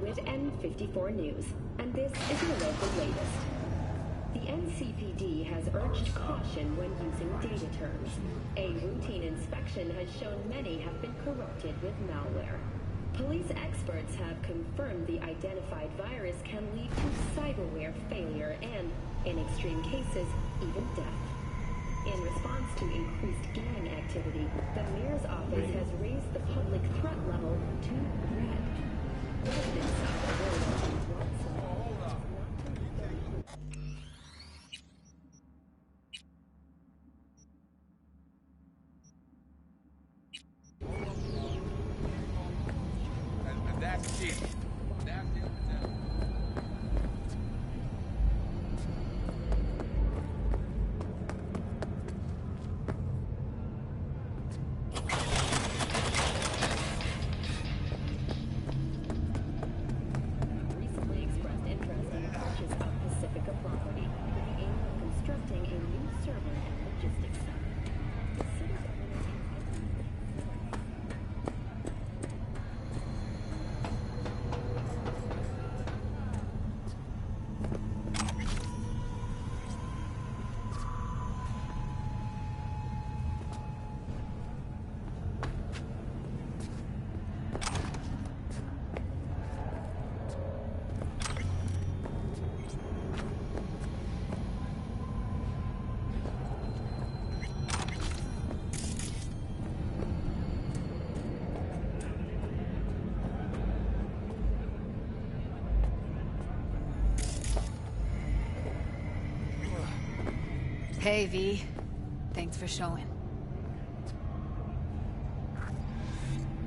With N54 News, and this is your local latest. The NCPD has urged caution when using data terms. A routine inspection has shown many have been corrupted with malware. Police experts have confirmed the identified virus can lead to cyberware failure and, in extreme cases, even death. In response to increased gang activity, the mayor's office has raised the public threat level to red. Residents of the world want That's it. Hey, V. Thanks for showing.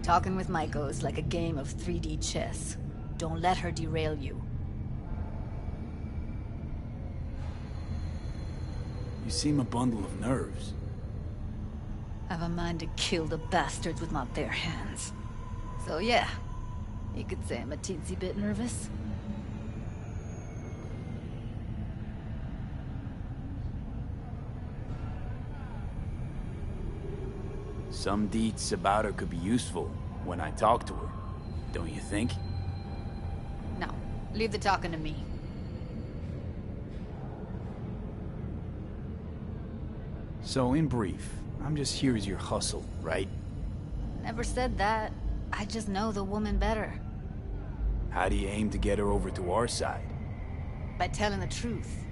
Talking with Maiko's like a game of 3D chess. Don't let her derail you. You seem a bundle of nerves. I've a mind to kill the bastards with my bare hands. So yeah, you could say I'm a teensy bit nervous. Some deets about her could be useful when I talk to her, don't you think? No, leave the talking to me. So in brief, I'm just here as your hustle, right? Never said that. I just know the woman better. How do you aim to get her over to our side? By telling the truth.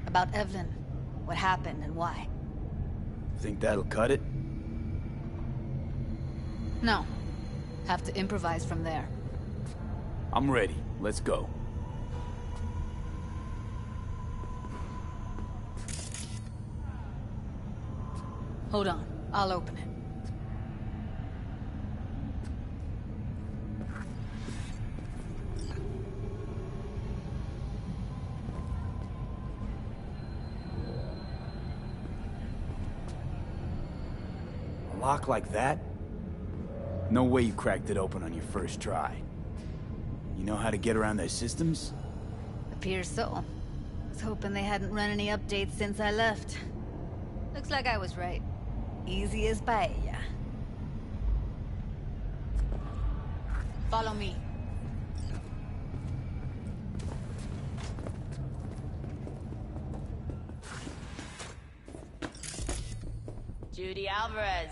About Evelyn, what happened and why. Think that'll cut it? No. Have to improvise from there. I'm ready. Let's go. Hold on. I'll open it. A lock like that? No way you cracked it open on your first try. You know how to get around their systems? Appears so. Was hoping they hadn't run any updates since I left. Looks like I was right. Easy as paella. Follow me. Judy Alvarez.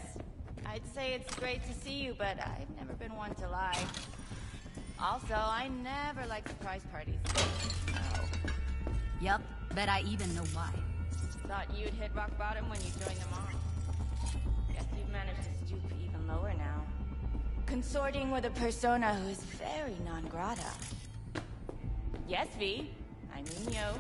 I'd say it's great to see you, but I've never been one to lie. Also, I never like surprise parties. Oh. Yup, bet I even know why. Thought you'd hit rock bottom when you joined them all. Guess you've managed to stoop even lower now. Consorting with a persona who is very non grata. Yes, V. I mean yo.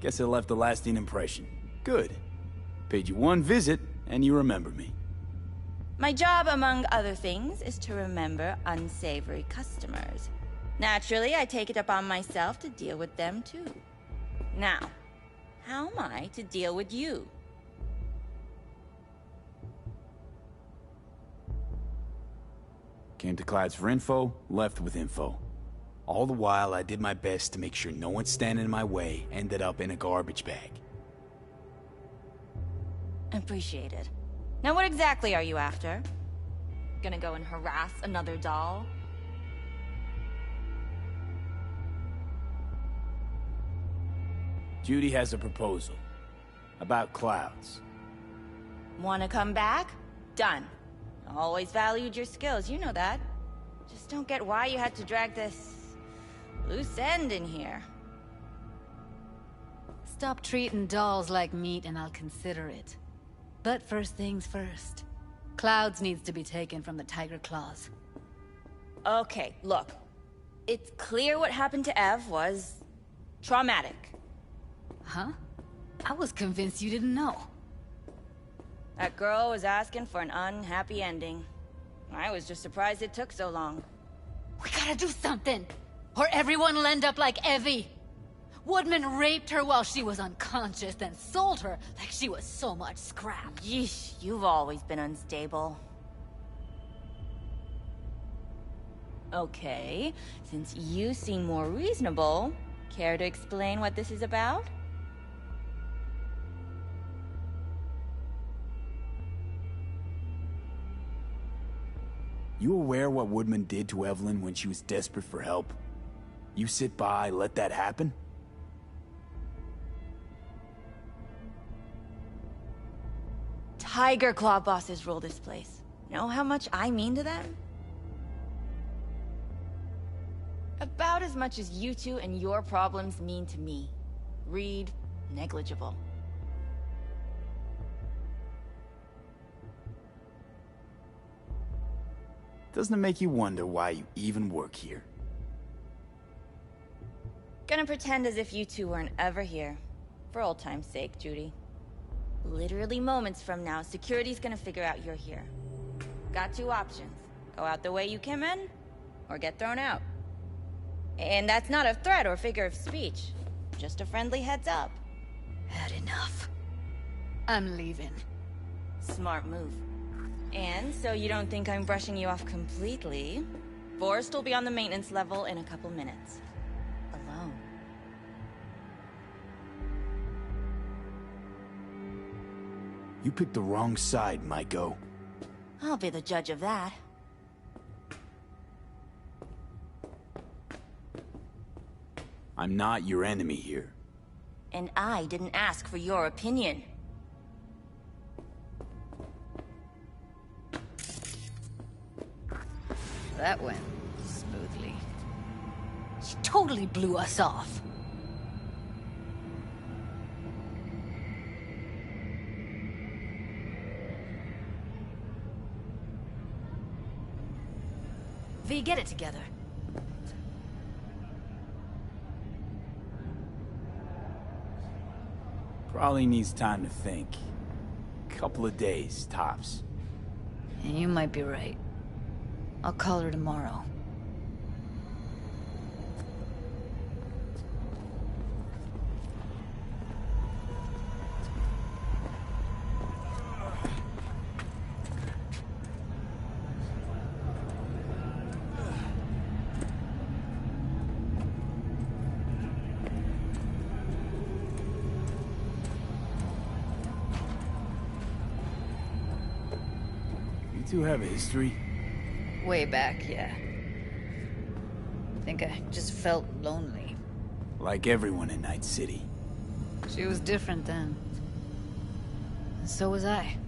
Guess it left a lasting impression. Good. Paid you one visit, and you remember me. My job, among other things, is to remember unsavory customers. Naturally, I take it upon myself to deal with them too. Now, how am I to deal with you? Came to Clyde's for info, left with info. All the while, I did my best to make sure no one standing in my way ended up in a garbage bag. Appreciated. Now what exactly are you after? Gonna go and harass another doll? Judy has a proposal. About clouds. Wanna come back? Done. Always valued your skills, you know that. Just don't get why you had to drag this loose end in here. Stop treating dolls like meat and I'll consider it. But first things first. Clouds needs to be taken from the Tiger Claws. Okay, look. It's clear what happened to Ev was traumatic. Huh? I was convinced you didn't know. That girl was asking for an unhappy ending. I was just surprised it took so long. We gotta do something! Or everyone will end up like Evie! Woodman raped her while she was unconscious, then sold her like she was so much scrap. Yeesh, you've always been unstable. Okay, since you seem more reasonable, care to explain what this is about? You aware what Woodman did to Evelyn when she was desperate for help? You sit by, let that happen? Tiger Claw bosses rule this place. Know how much I mean to them? About as much as you two and your problems mean to me. Read negligible. Doesn't it make you wonder why you even work here? Gonna pretend as if you two weren't ever here. For old time's sake, Judy. Literally moments from now, security's gonna figure out you're here. Got two options. Go out the way you came in, or get thrown out. And that's not a threat or figure of speech. Just a friendly heads up. Had enough. I'm leaving. Smart move. And so you don't think I'm brushing you off completely, Forrest will be on the maintenance level in a couple minutes. Alone. You picked the wrong side, Maiko. I'll be the judge of that. I'm not your enemy here. And I didn't ask for your opinion. That went smoothly. She totally blew us off. V, get it together. Probably needs time to think. Couple of days, tops. And you might be right. I'll call her tomorrow. You two have a history? Way back, yeah. I think I just felt lonely. Like everyone in Night City. She was different then. And so was I.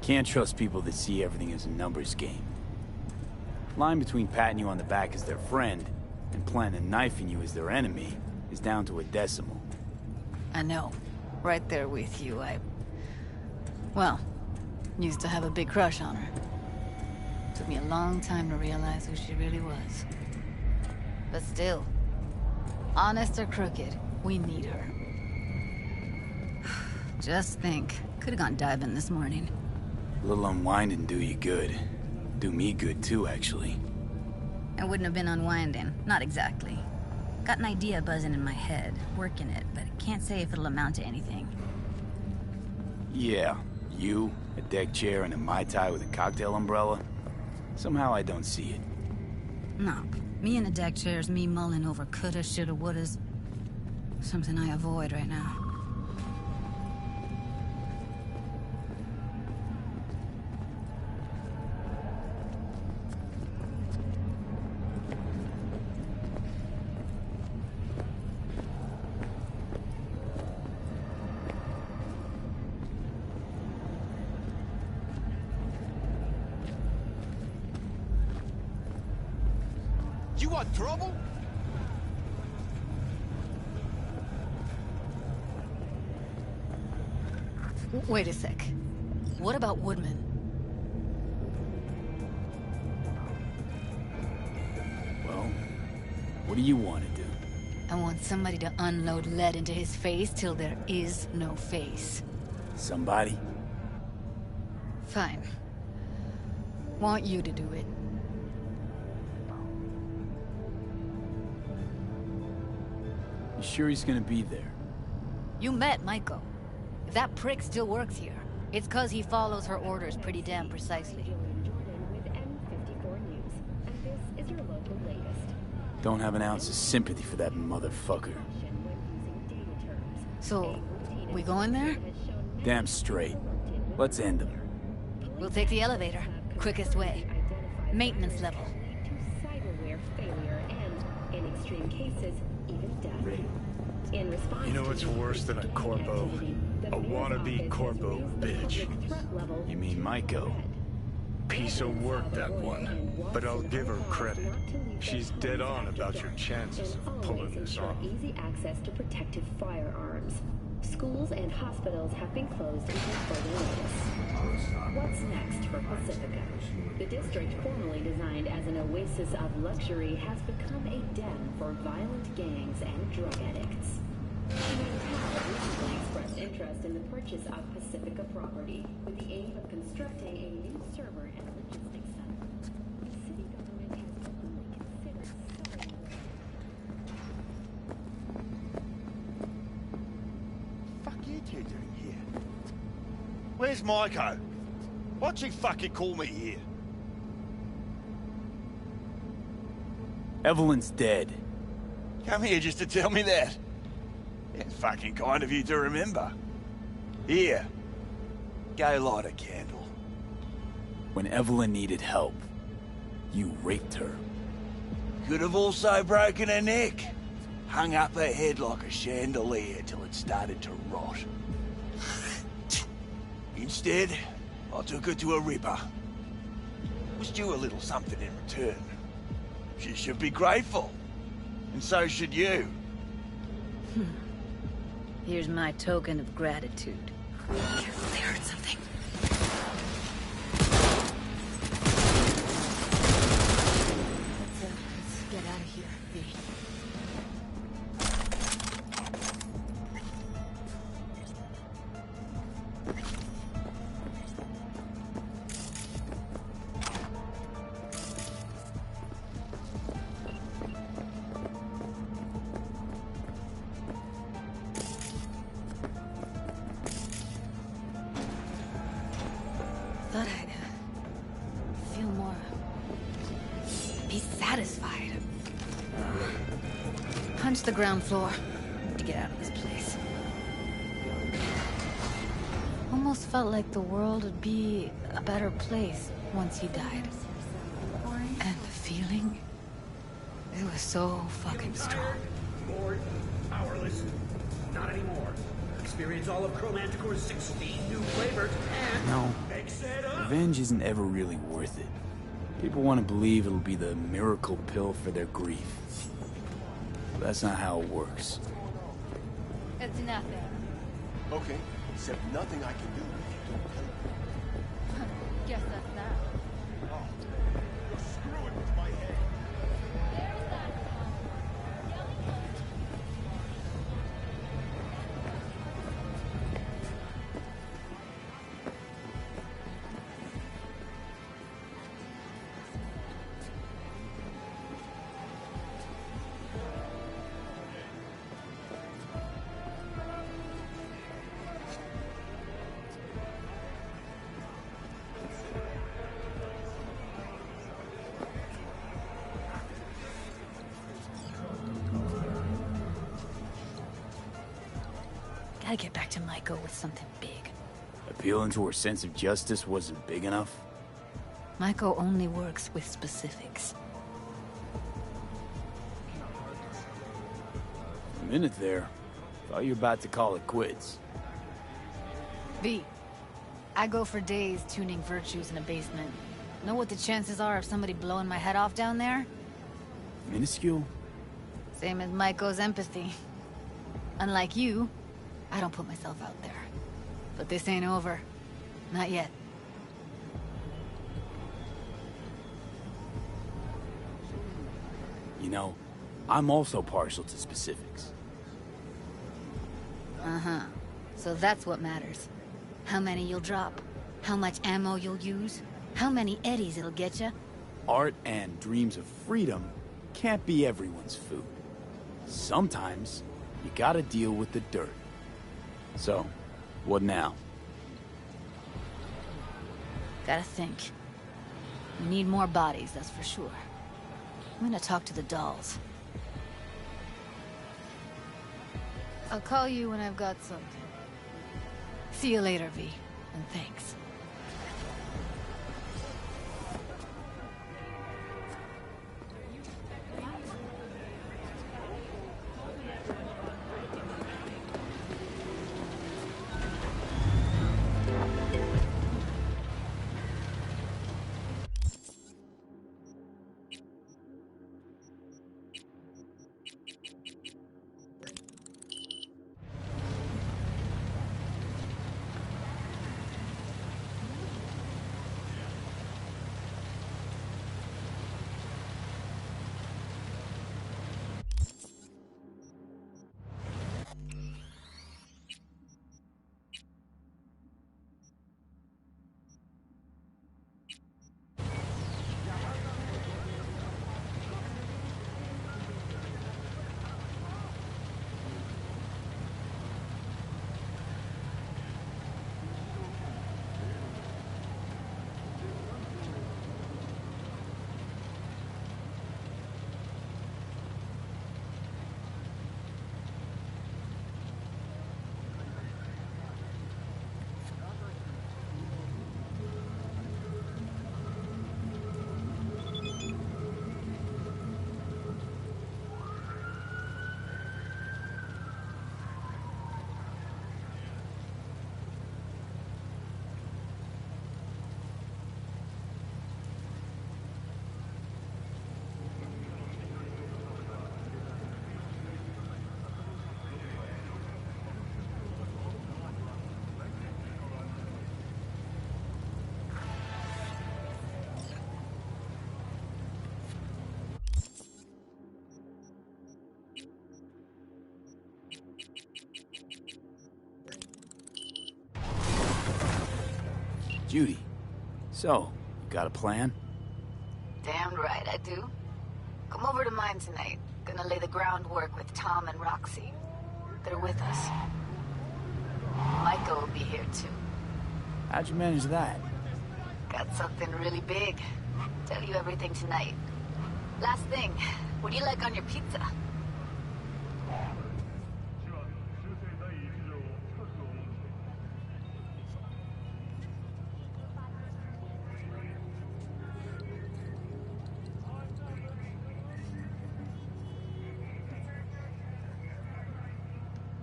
Can't trust people that see everything as a numbers game. Line between patting you on the back as their friend and planning on knifing you as their enemy is down to a decimal. I know. Right there with you. Well, used to have a big crush on her. Took me a long time to realize who she really was. But still, honest or crooked, we need her. Just think, could have gone diving this morning. A little unwinding do you good. Do me good too, actually. I wouldn't have been unwinding, not exactly. Got an idea buzzing in my head, working it, but can't say if it'll amount to anything. Yeah, you, a deck chair, and a Mai Tai with a cocktail umbrella? Somehow I don't see it. No, me in a deck chair's me mulling over coulda, shoulda, wouldas. Something I avoid right now. You want trouble? Wait a sec. What about Woodman? Well, what do you want to do? I want somebody to unload lead into his face till there is no face. Somebody? Fine. Want you to do it. You sure he's gonna be there? You met Maiko. If that prick still works here, it's cause he follows her orders pretty damn precisely. Jordan with M54 News, and this is your local latest. Don't have an ounce of sympathy for that motherfucker. So, we going there? Damn straight. Let's end him. We'll take the elevator. Quickest way. Maintenance level. To cyberware failure and, in extreme cases, even death. In response, You know what's worse than a corpo? A wannabe corpo bitch. You mean Maiko? Piece of work, that one. But I'll give her credit. She's dead on about your chances of pulling this off. Easy access to protective firearms. Schools and hospitals have been closed until further notice. What's next for Pacifica? The district, formerly designed as an oasis of luxury, has become a den for violent gangs and drug addicts. Town recently expressed interest in the purchase of Pacifica property with the aim of constructing a new server and logistics center. The city government has openly considered selling. Fuck you two doing here? Where's Maiko? Why'd she fucking call me here? Evelyn's dead. Come here just to tell me that? Yeah, fucking kind of you to remember. Here. Go light a candle. When Evelyn needed help, you raped her. Could have also broken her neck. Hung up her head like a chandelier till it started to rot. Instead, I took her to a ripper. Was due a little something in return. She should be grateful. And so should you. Here's my token of gratitude. Careful, they heard something. Let's get out of here, V. Thought I'd feel more... be satisfied. Punch the ground floor to get out of this place. Almost felt like the world would be a better place once he died. And the feeling... it was so fucking strong. Bored, powerless, not anymore. Experience all of Chromanticore's 16 new flavors and... No. Mix it up! Revenge isn't ever really worth it. People want to believe it'll be the miracle pill for their grief. But that's not how it works. It's nothing. Okay, except nothing I can do if you don't help. Guess that's that. Oh, you're screwing with my head. Gotta get back to Michael with something big. Appealing to her sense of justice wasn't big enough? Michael only works with specifics. A minute there. Thought you were about to call it quits. V, I go for days tuning virtues in a basement. Know what the chances are of somebody blowing my head off down there? Minuscule? Same as Michael's empathy. Unlike you, I don't put myself out there. But this ain't over. Not yet. You know, I'm also partial to specifics. Uh-huh. So that's what matters. How many you'll drop. How much ammo you'll use. How many eddies it'll get you. Art and dreams of freedom can't be everyone's food. Sometimes, you gotta deal with the dirt. So, what now? Gotta think. We need more bodies, that's for sure. I'm gonna talk to the dolls. I'll call you when I've got something. See you later, V, and thanks. Judy, so, you got a plan? Damn right I do. Come over to mine tonight. Gonna lay the groundwork with Tom and Roxy. They're with us. Michael will be here too. How'd you manage that? Got something really big. Tell you everything tonight. Last thing, what do you like on your pizza?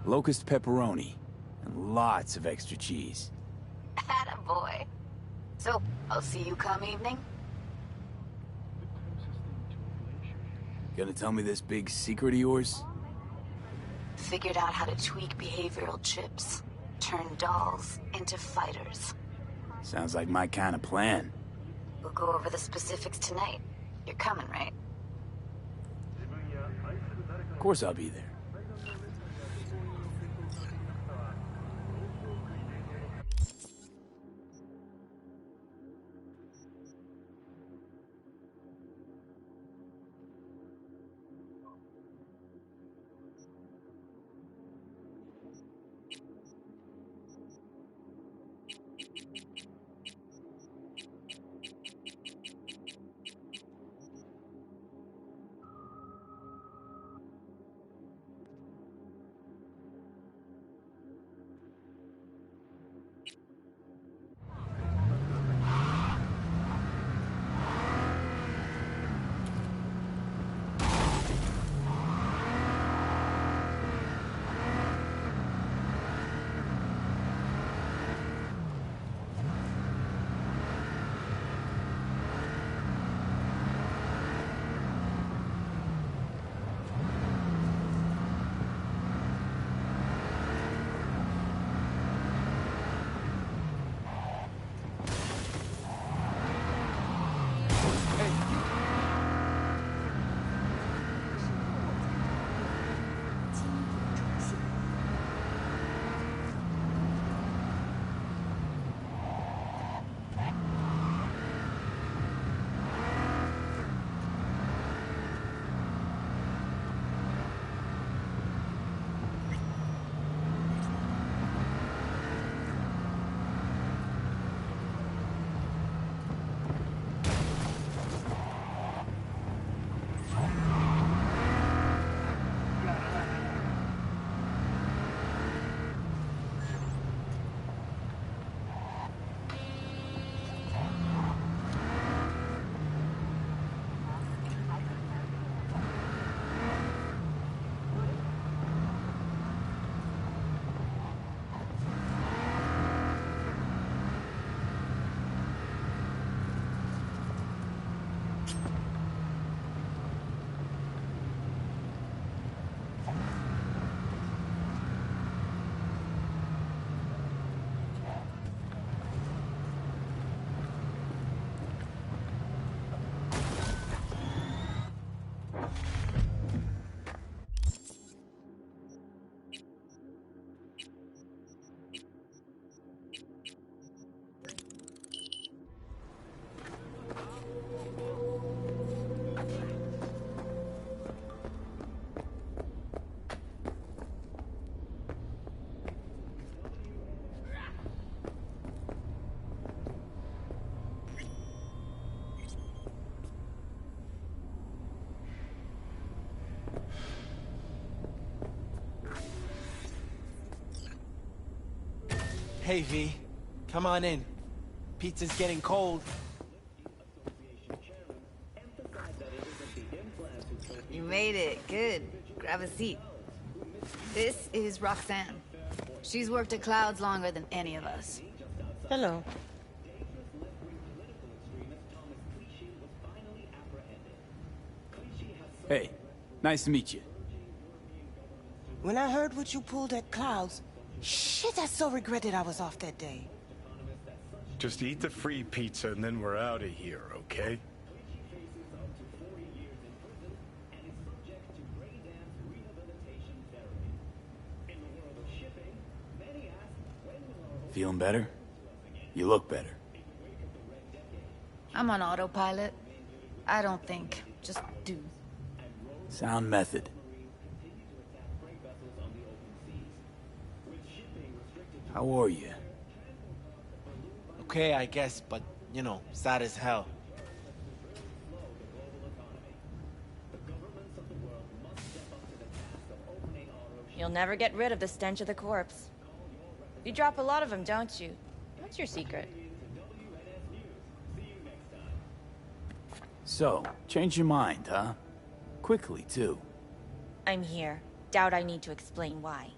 Locust pepperoni, and lots of extra cheese. Attaboy. So, I'll see you come evening? Gonna tell me this big secret of yours? Figured out how to tweak behavioral chips. Turn dolls into fighters. Sounds like my kind of plan. We'll go over the specifics tonight. You're coming, right? Of course I'll be there. Hey, V. Come on in. Pizza's getting cold. You made it. Good. Grab a seat. This is Roxanne. She's worked at Clouds longer than any of us. Hello. Hey, nice to meet you. When I heard what you pulled at Clouds, shit, I so regretted I was off that day. Just eat the free pizza and then we're out of here, okay? Feeling better? You look better. I'm on autopilot. I don't think. Just do. Sound method. How are you? Okay, I guess, but, you know, sad as hell. You'll never get rid of the stench of the corpse. You drop a lot of them, don't you? What's your secret? So, change your mind, huh? Quickly, too. I'm here. Doubt I need to explain why.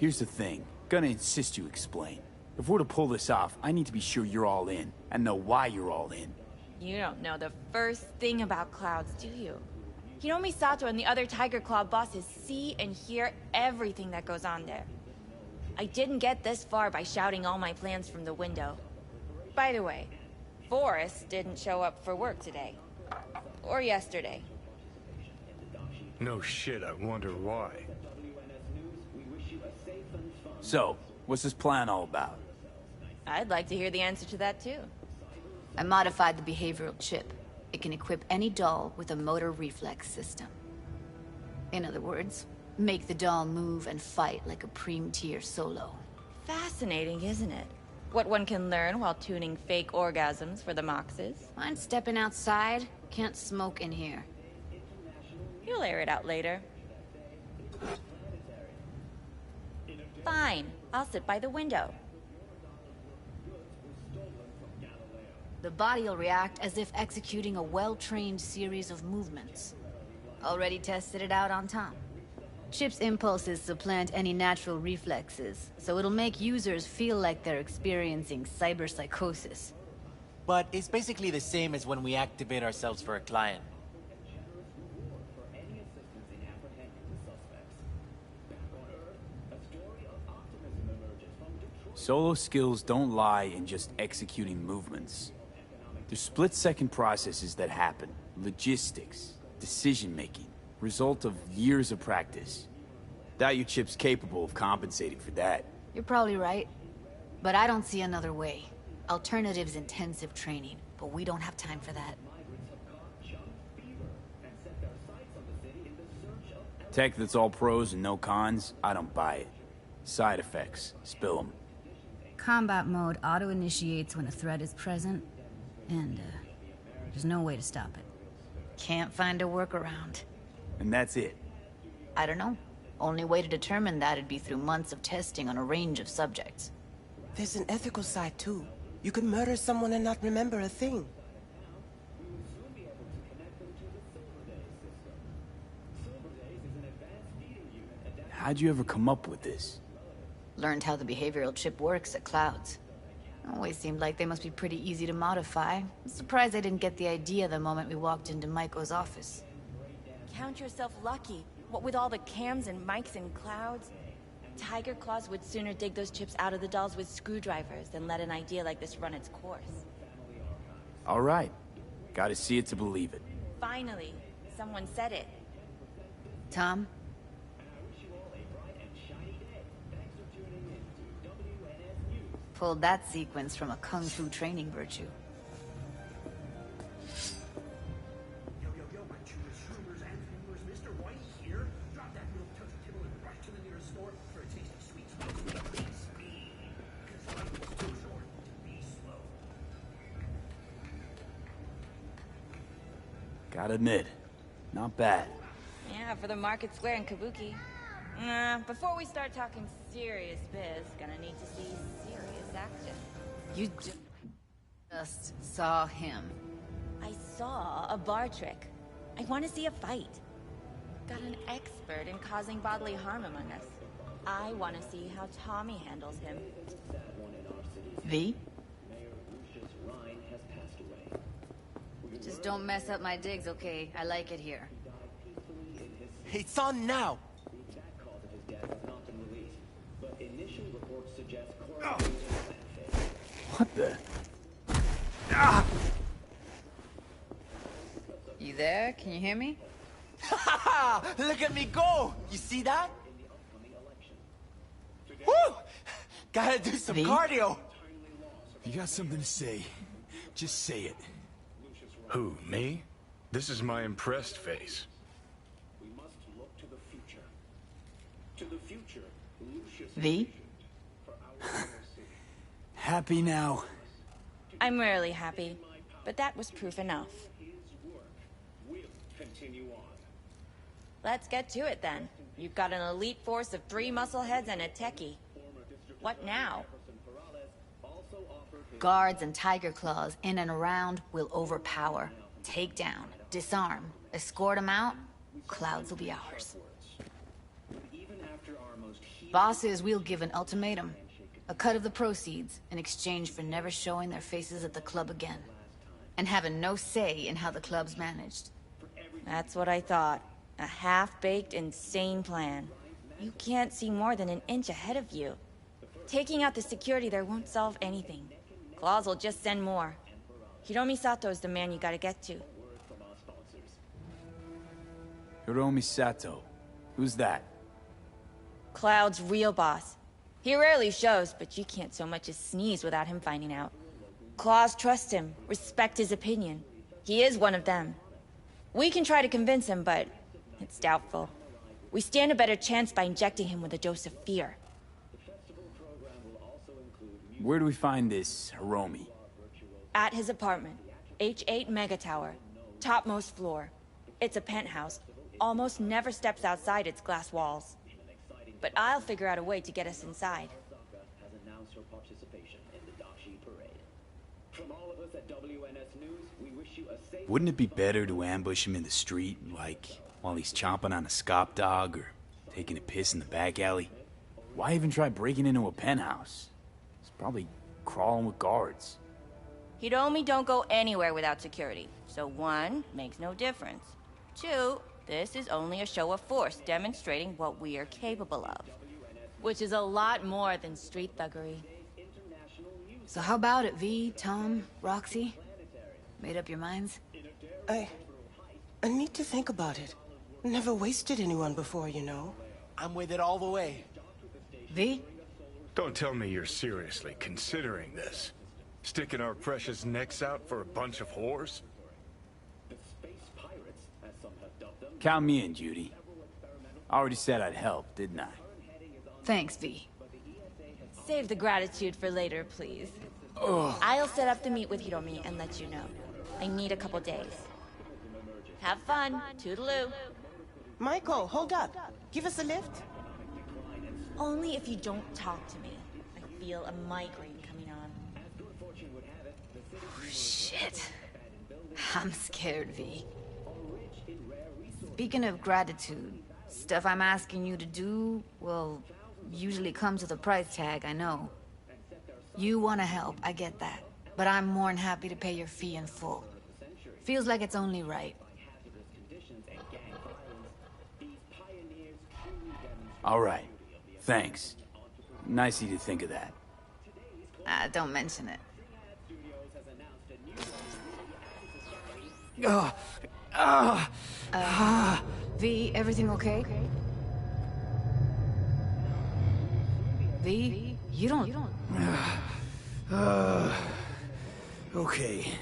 Here's the thing. Gonna insist you explain. If we're to pull this off, I need to be sure you're all in, and know why you're all in. You don't know the first thing about clouds, do you? You know Misato and the other Tiger Claw bosses see and hear everything that goes on there. I didn't get this far by shouting all my plans from the window. By the way, Forrest didn't show up for work today. Or yesterday. No shit, I wonder why. So, what's this plan all about? I'd like to hear the answer to that too. I modified the behavioral chip. It can equip any doll with a motor reflex system. In other words, make the doll move and fight like a Prime-tier solo. Fascinating, isn't it? What one can learn while tuning fake orgasms for the Moxes. Mind stepping outside? Can't smoke in here. You'll air it out later. Fine, I'll sit by the window. The body will react as if executing a well-trained series of movements. Already tested it out on Tom. Chip's impulses supplant any natural reflexes, so it'll make users feel like they're experiencing cyberpsychosis. But it's basically the same as when we activate ourselves for a client. Solo skills don't lie in just executing movements. There's split-second processes that happen. Logistics, decision-making, result of years of practice. Doubt your chip's capable of compensating for that. You're probably right, but I don't see another way. Alternative's intensive training, but we don't have time for that. Tech that's all pros and no cons, I don't buy it. Side effects, spill them. Combat mode auto-initiates when a threat is present, and there's no way to stop it. Can't find a workaround. And that's it? I don't know. Only way to determine that'd be through months of testing on a range of subjects. There's an ethical side, too. You could murder someone and not remember a thing. How'd you ever come up with this? Learned how the behavioral chip works at Clouds. Always seemed like they must be pretty easy to modify. I'm surprised I didn't get the idea the moment we walked into Maiko's office. Count yourself lucky. What with all the cams and mics and Clouds? Tiger Claws would sooner dig those chips out of the dolls with screwdrivers than let an idea like this run its course. All right. Gotta see it to believe it. Finally, someone said it. Tom? Pulled that sequence from a kung fu training virtue. Yo, my Jewish rumors and viewers, Mr. White here. Drop that milk toast kibble and rush to the nearest store for a taste of sweet smoke. Speed, because life is too short to be slow. Gotta admit, not bad. Yeah, for the Market Square in Kabuki. Before we start talking serious biz, gonna need to see serious action. You just saw him. I saw a bar trick. I want to see a fight. Got an expert in causing bodily harm among us. I want to see how Tommy handles him. V? Just don't mess up my digs, okay? I like it here. It's on now! What the? You there? Can you hear me? Look at me go! You see that? Woo! Gotta do some cardio! If you got something to say, just say it. Who, me? This is my impressed face. We must look to the future. To the future, Lucius. V? Happy now? I'm rarely happy, but that was proof enough. Let's get to it then. You've got an elite force of 3 muscleheads and a techie. What now? Guards and Tiger Claws in and around will overpower, take down, disarm, escort them out. Clouds will be ours. Bosses, we'll give an ultimatum. A cut of the proceeds in exchange for never showing their faces at the club again. And having no say in how the club's managed. That's what I thought. A half-baked, insane plan. You can't see more than an inch ahead of you. Taking out the security there won't solve anything. Claws will just send more. Hiromi Sato is the man you gotta get to. Hiromi Sato. Who's that? Cloud's real boss. He rarely shows, but you can't so much as sneeze without him finding out. Claws trust him, respect his opinion. He is one of them. We can try to convince him, but it's doubtful. We stand a better chance by injecting him with a dose of fear. Where do we find this Hiromi? At his apartment. H8 Mega Tower. Topmost floor. It's a penthouse. Almost never steps outside its glass walls. But I'll figure out a way to get us inside. Wouldn't it be better to ambush him in the street, like while he's chomping on a scop dog or taking a piss in the back alley? Why even try breaking into a penthouse? It's probably crawling with guards. Hiromi don't go anywhere without security. So 1, makes no difference. 2, this is only a show of force demonstrating what we are capable of. Which is a lot more than street thuggery. So how about it, V, Tom, Roxy? Made up your minds? I need to think about it. Never wasted anyone before, you know. I'm with it all the way. V? Don't tell me you're seriously considering this. Sticking our precious necks out for a bunch of whores? Count me in, Judy. I already said I'd help, didn't I? Thanks, V. Save the gratitude for later, please. Ugh. I'll set up the meet with Hiromi and let you know. I need a couple days. Have fun. Toodaloo. Michael, hold up. Give us a lift. Only if you don't talk to me. I feel a migraine coming on. Shit. I'm scared, V. Speaking of gratitude, stuff I'm asking you to do, well, usually comes with a price tag, I know. You want to help, I get that. But I'm more than happy to pay your fee in full. Feels like it's only right. All right. Thanks. Nice of you to think of that. Don't mention it. V, everything okay? V, you don't... Okay.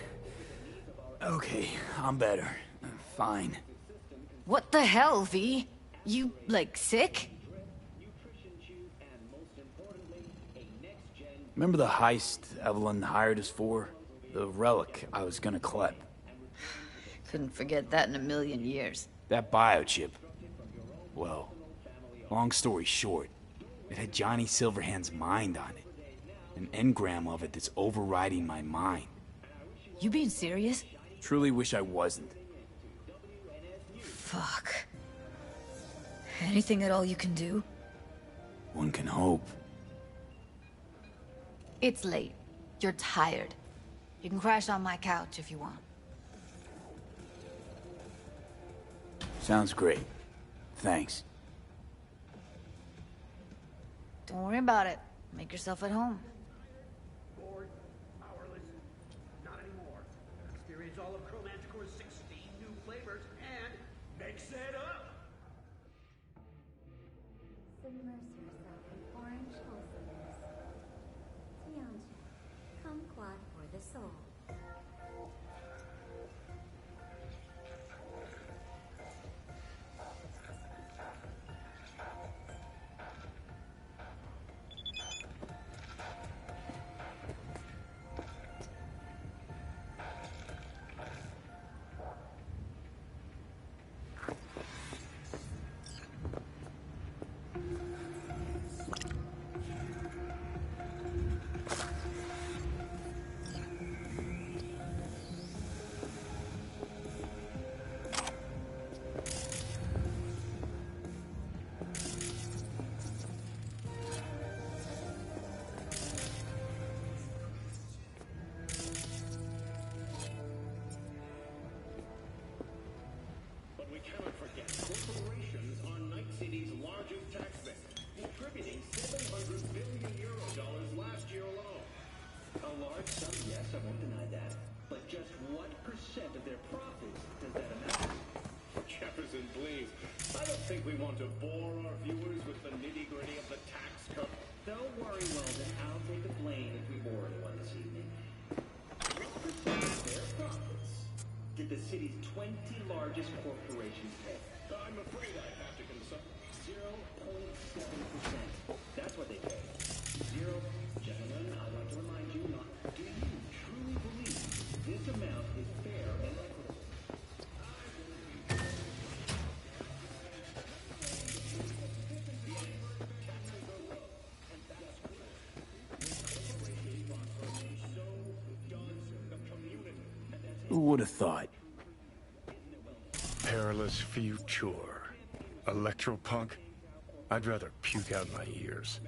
Okay, I'm better. Fine. What the hell, V? You, like, sick? Remember the heist Evelyn hired us for? The relic I was gonna collect. Couldn't forget that in a million years. That biochip. Well, long story short, it had Johnny Silverhand's mind on it. An engram of it that's overriding my mind. You being serious? Truly wish I wasn't. Fuck. Anything at all you can do? One can hope. It's late. You're tired. You can crash on my couch if you want. Sounds great. Thanks. Don't worry about it. Make yourself at home. Bored, powerless, not anymore. Experience all of Chromanticore's 16 new flavors and mix it up! Submerge yourself in orange wholesomeness. Tianjin, kumquat for the soul. Think we want to bore our viewers with the nitty-gritty of the tax code? Don't worry, Weldon. I'll take the blame if we bore anyone this evening. What percent of their profits did the city's 20 largest corporations pay? I'm afraid I have to consult. 0.7%. That's what they pay. Zero. Gentlemen, I'd like to remind you not. Do you truly believe this amount is fair and equitable? Who would have thought? Perilous future. Electropunk? I'd rather puke out my ears.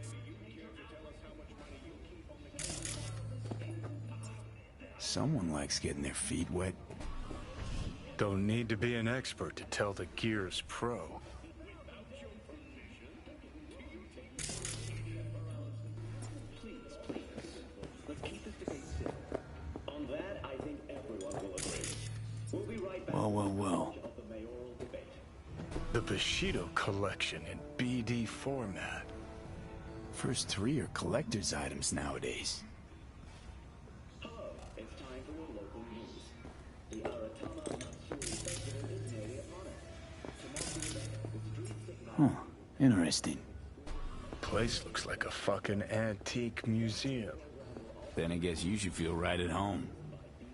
Someone likes getting their feet wet. Don't need to be an expert to tell the Gears pro. Let's keep this debate simple. On that, I think everyone will agree. We'll be right back. Well. Of the mayoral debate. The Bushido collection in BD format. First 3 are collector's items nowadays. Hello, it's time for your local news. The Aratama Matsuri Festival is nearly upon us. To mark the event, the street signal. Huh. Interesting. Place looks like a fucking antique museum. Then I guess you should feel right at home.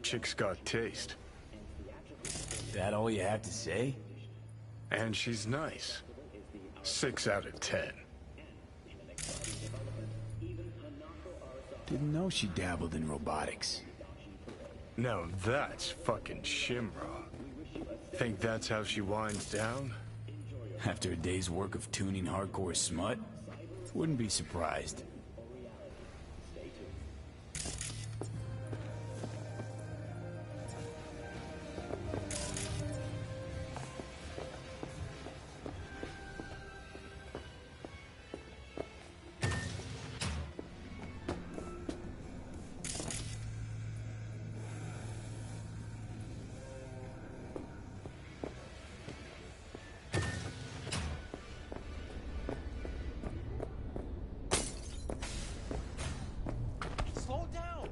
Chick's got taste. That all you have to say? And she's nice. 6 out of 10. Didn't know she dabbled in robotics. Now that's fucking Shimra. Think that's how she winds down? After a day's work of tuning hardcore smut? Wouldn't be surprised. Slow down!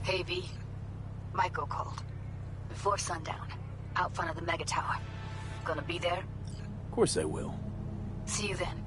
Hey, V. Michael called. Before sundown. Out front of the Mega Tower. Gonna be there? Of course I will. See you then.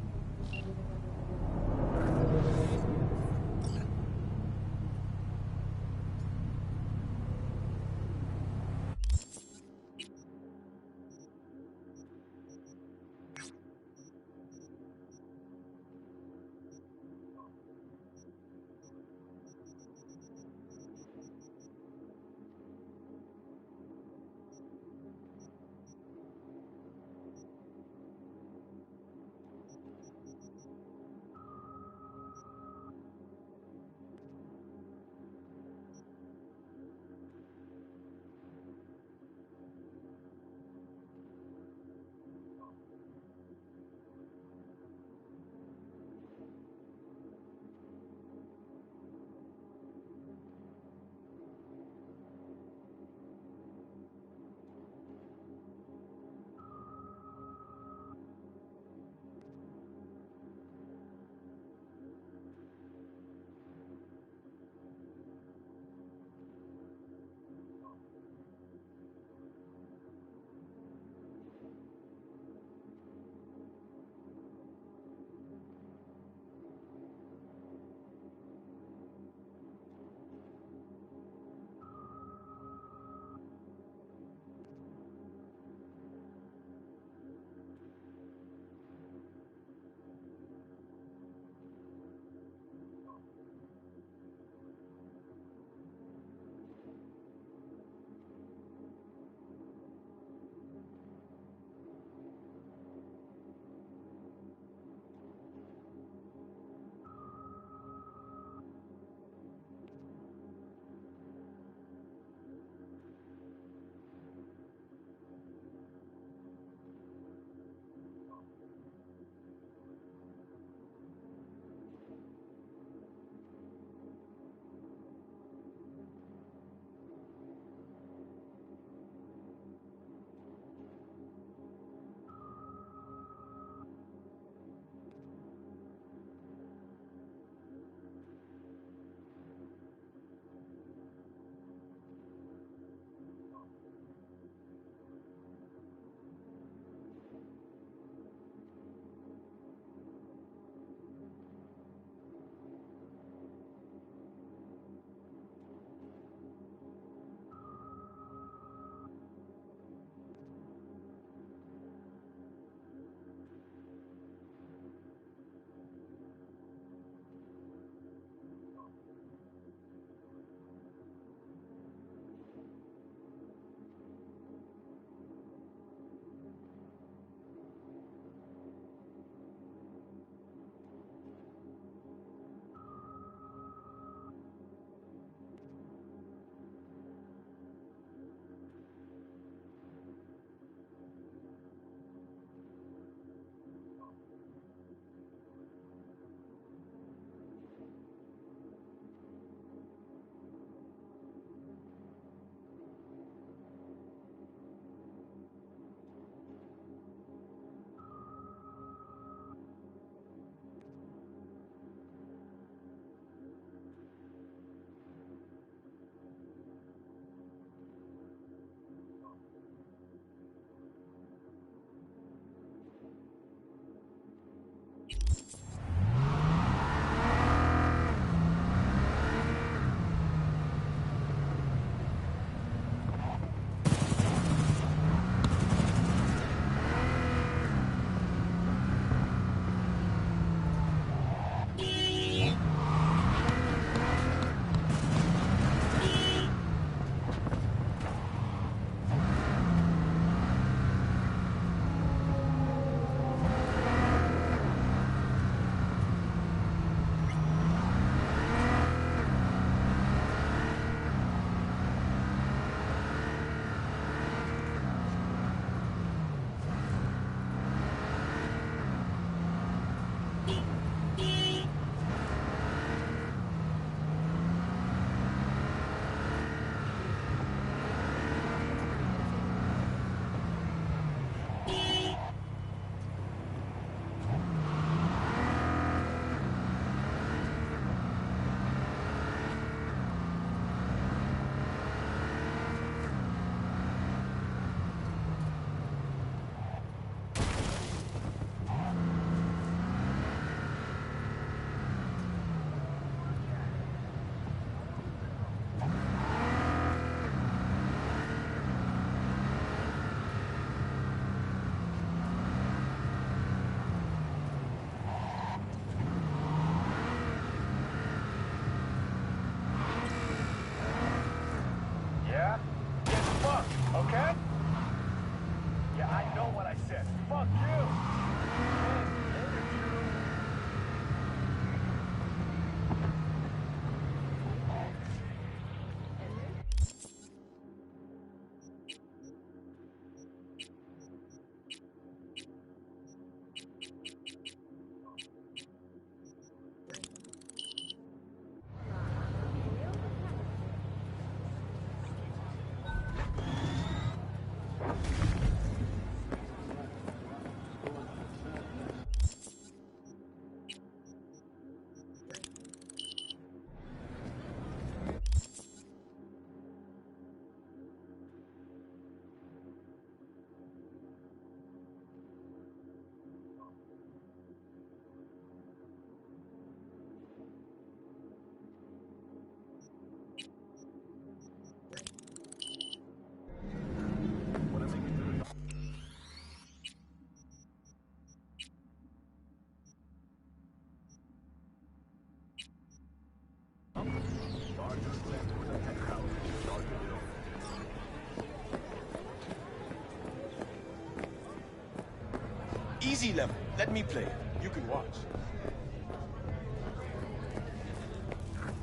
easy level. Let me play. You can watch.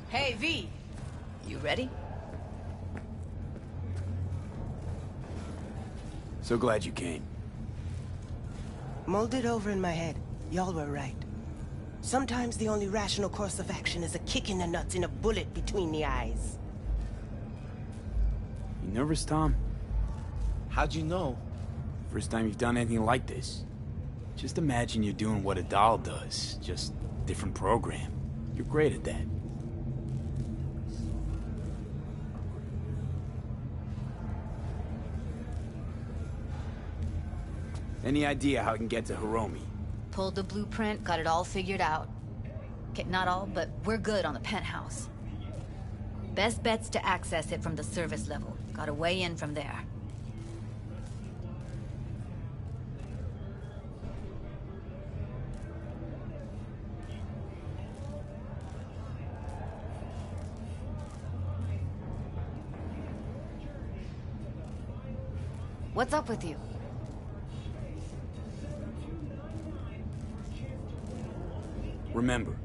Hey, V. You ready? So glad you came. Mulled it over in my head. Y'all were right. Sometimes the only rational course of action is a kick in the nuts and a bullet between the eyes. You nervous, Tom? How'd you know? First time you've done anything like this. Just imagine you're doing what a doll does, just different program. You're great at that. Any idea how I can get to Hiromi? Pulled the blueprint, got it all figured out. Okay, not all, but we're good on the penthouse. Best bet's to access it from the service level. Got a way in from there. What's up with you? Remember,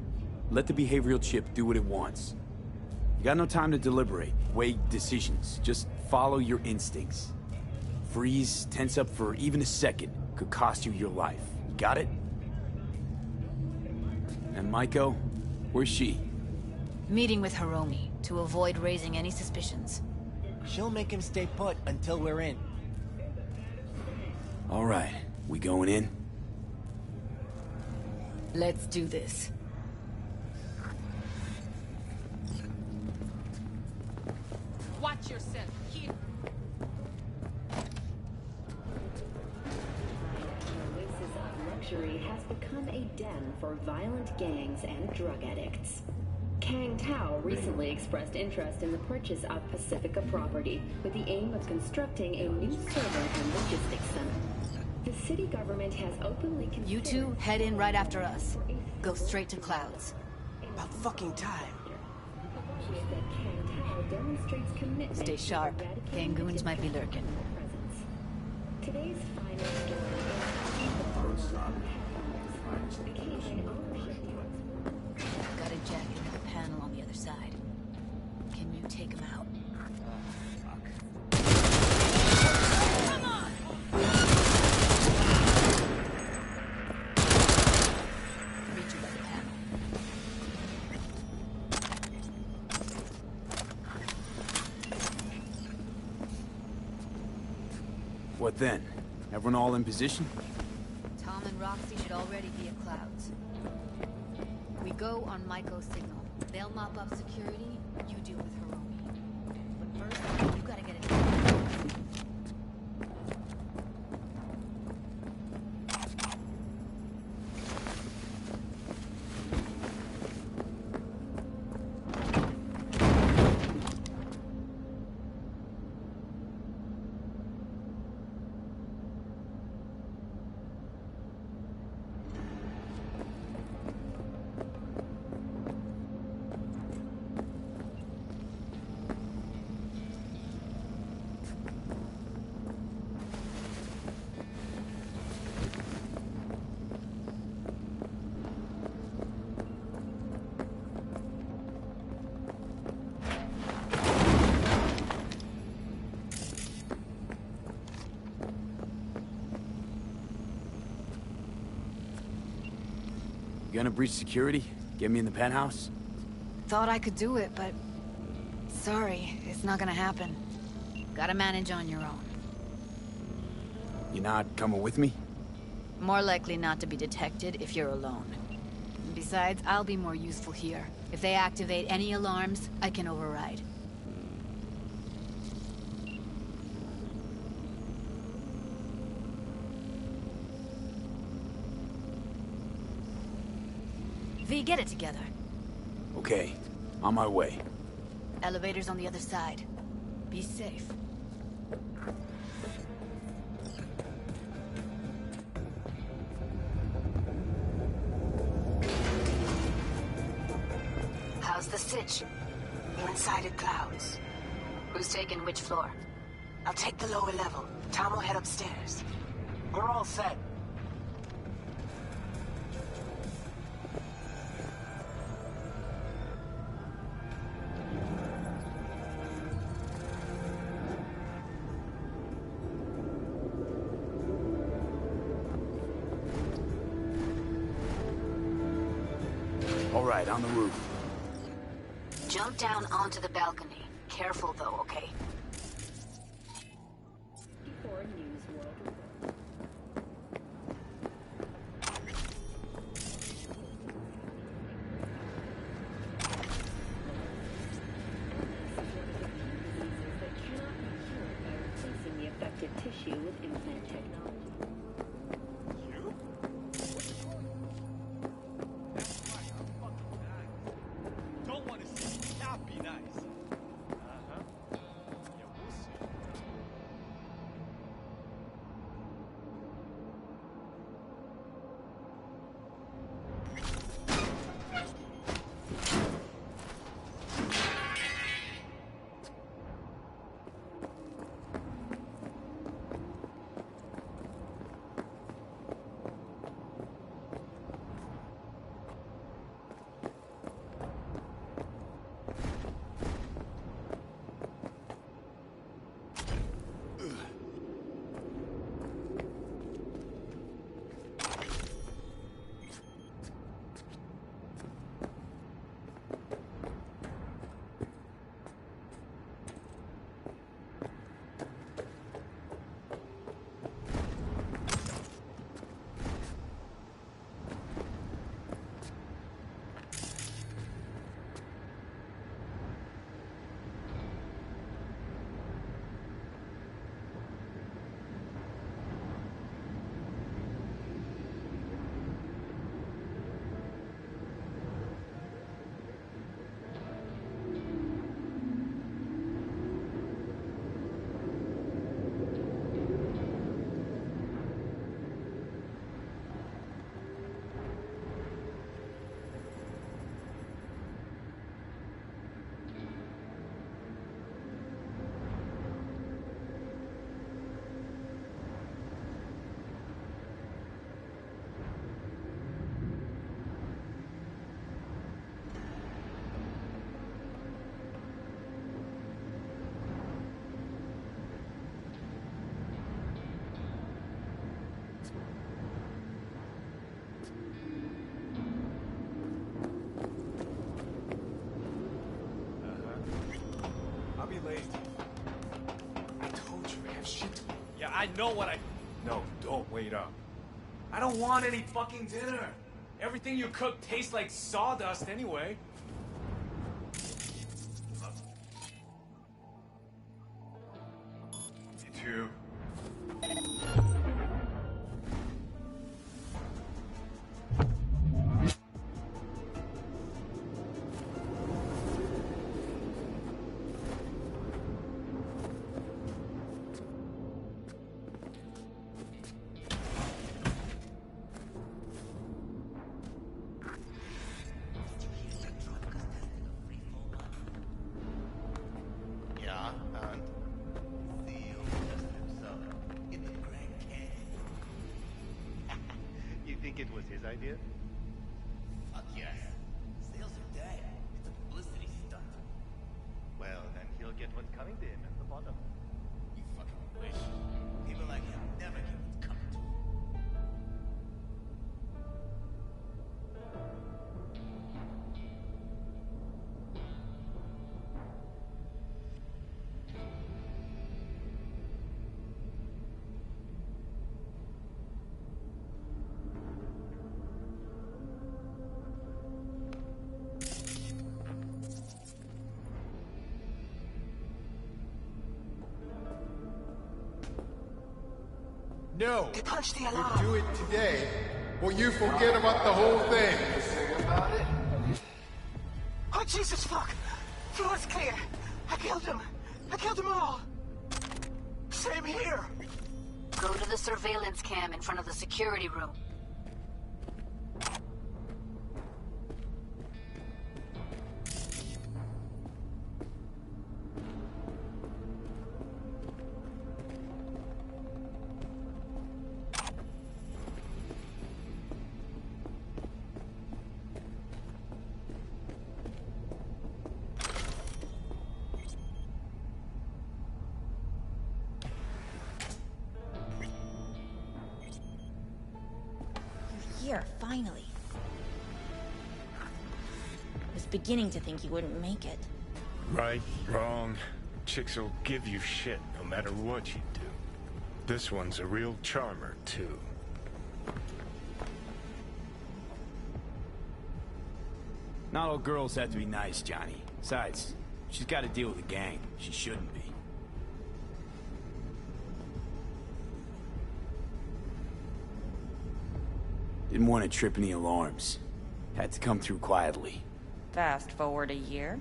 let the behavioral chip do what it wants. You got no time to deliberate, weigh decisions. Just follow your instincts. Freeze, tense up for even a second could cost you your life. Got it? And Maiko, where's she? Meeting with Hiromi to avoid raising any suspicions. She'll make him stay put until we're in. All right, we going in? Let's do this. Watch yourself. Here. The oasis of luxury has become a den for violent gangs and drug addicts. Kang Tao recently expressed interest in the purchase of Pacifica property with the aim of constructing a new server and logistics center. The city government has openly considered... You two head in right after us. Go straight to Clouds. About fucking time. Stay sharp. Gangoons might be lurking. Today's final story Got a jacket in the panel on the other side. Can you take him out? Reach you by the panel. What then? Everyone all in position? Tom and Roxy should already be at Clouds. We go on Maiko's signal. They'll mop up security, you deal with Hiromi. But first, you gotta get it done. You gonna breach security? Get me in the penthouse? Thought I could do it, but... Sorry, it's not gonna happen. Gotta manage on your own. You not coming with me? More likely not to be detected if you're alone. Besides, I'll be more useful here. If they activate any alarms, I can override. V, get it together. Okay, on my way. Elevator's on the other side. Be safe. How's the sitch? We're inside at Clouds. Who's taking which floor? I'll take the lower level. Tom will head upstairs. We're all set. right, on the roof. Jump down onto the balcony. Careful though, okay? Before News World. The affected tissue with implant technology. You? That's right, I'm fucking nice. Don't want to see you not be nice. Uh-huh. Yeah, we'll see. I'll be late. I told you I have shit to do. Yeah, I know what I... No, don't wait up. I don't want any fucking dinner. Everything you cook tastes like sawdust anyway. You too. Yeah, and? CEO just himself in the Grand Canyon. You think it was his idea? Fuck yes. Sales are dead. It's a publicity stunt. Well, then he'll get what's coming to him at the bottom. You fucking wish. People like him never get what's coming to them. No. They punched the You alarm. do it today, or you forget about the whole thing. About it? Oh, Jesus, fuck! Floor's clear. I killed him. I killed them all. Same here. Go to the surveillance cam in front of the security room. You're here, finally. beginning to think you wouldn't make it. Right, wrong. Chicks will give you shit no matter what you do. This one's a real charmer, too. Not all girls have to be nice, Johnny. Besides, she's got to deal with a gang. She shouldn't be. Didn't want to trip any alarms. Had to come through quietly. Fast forward a year.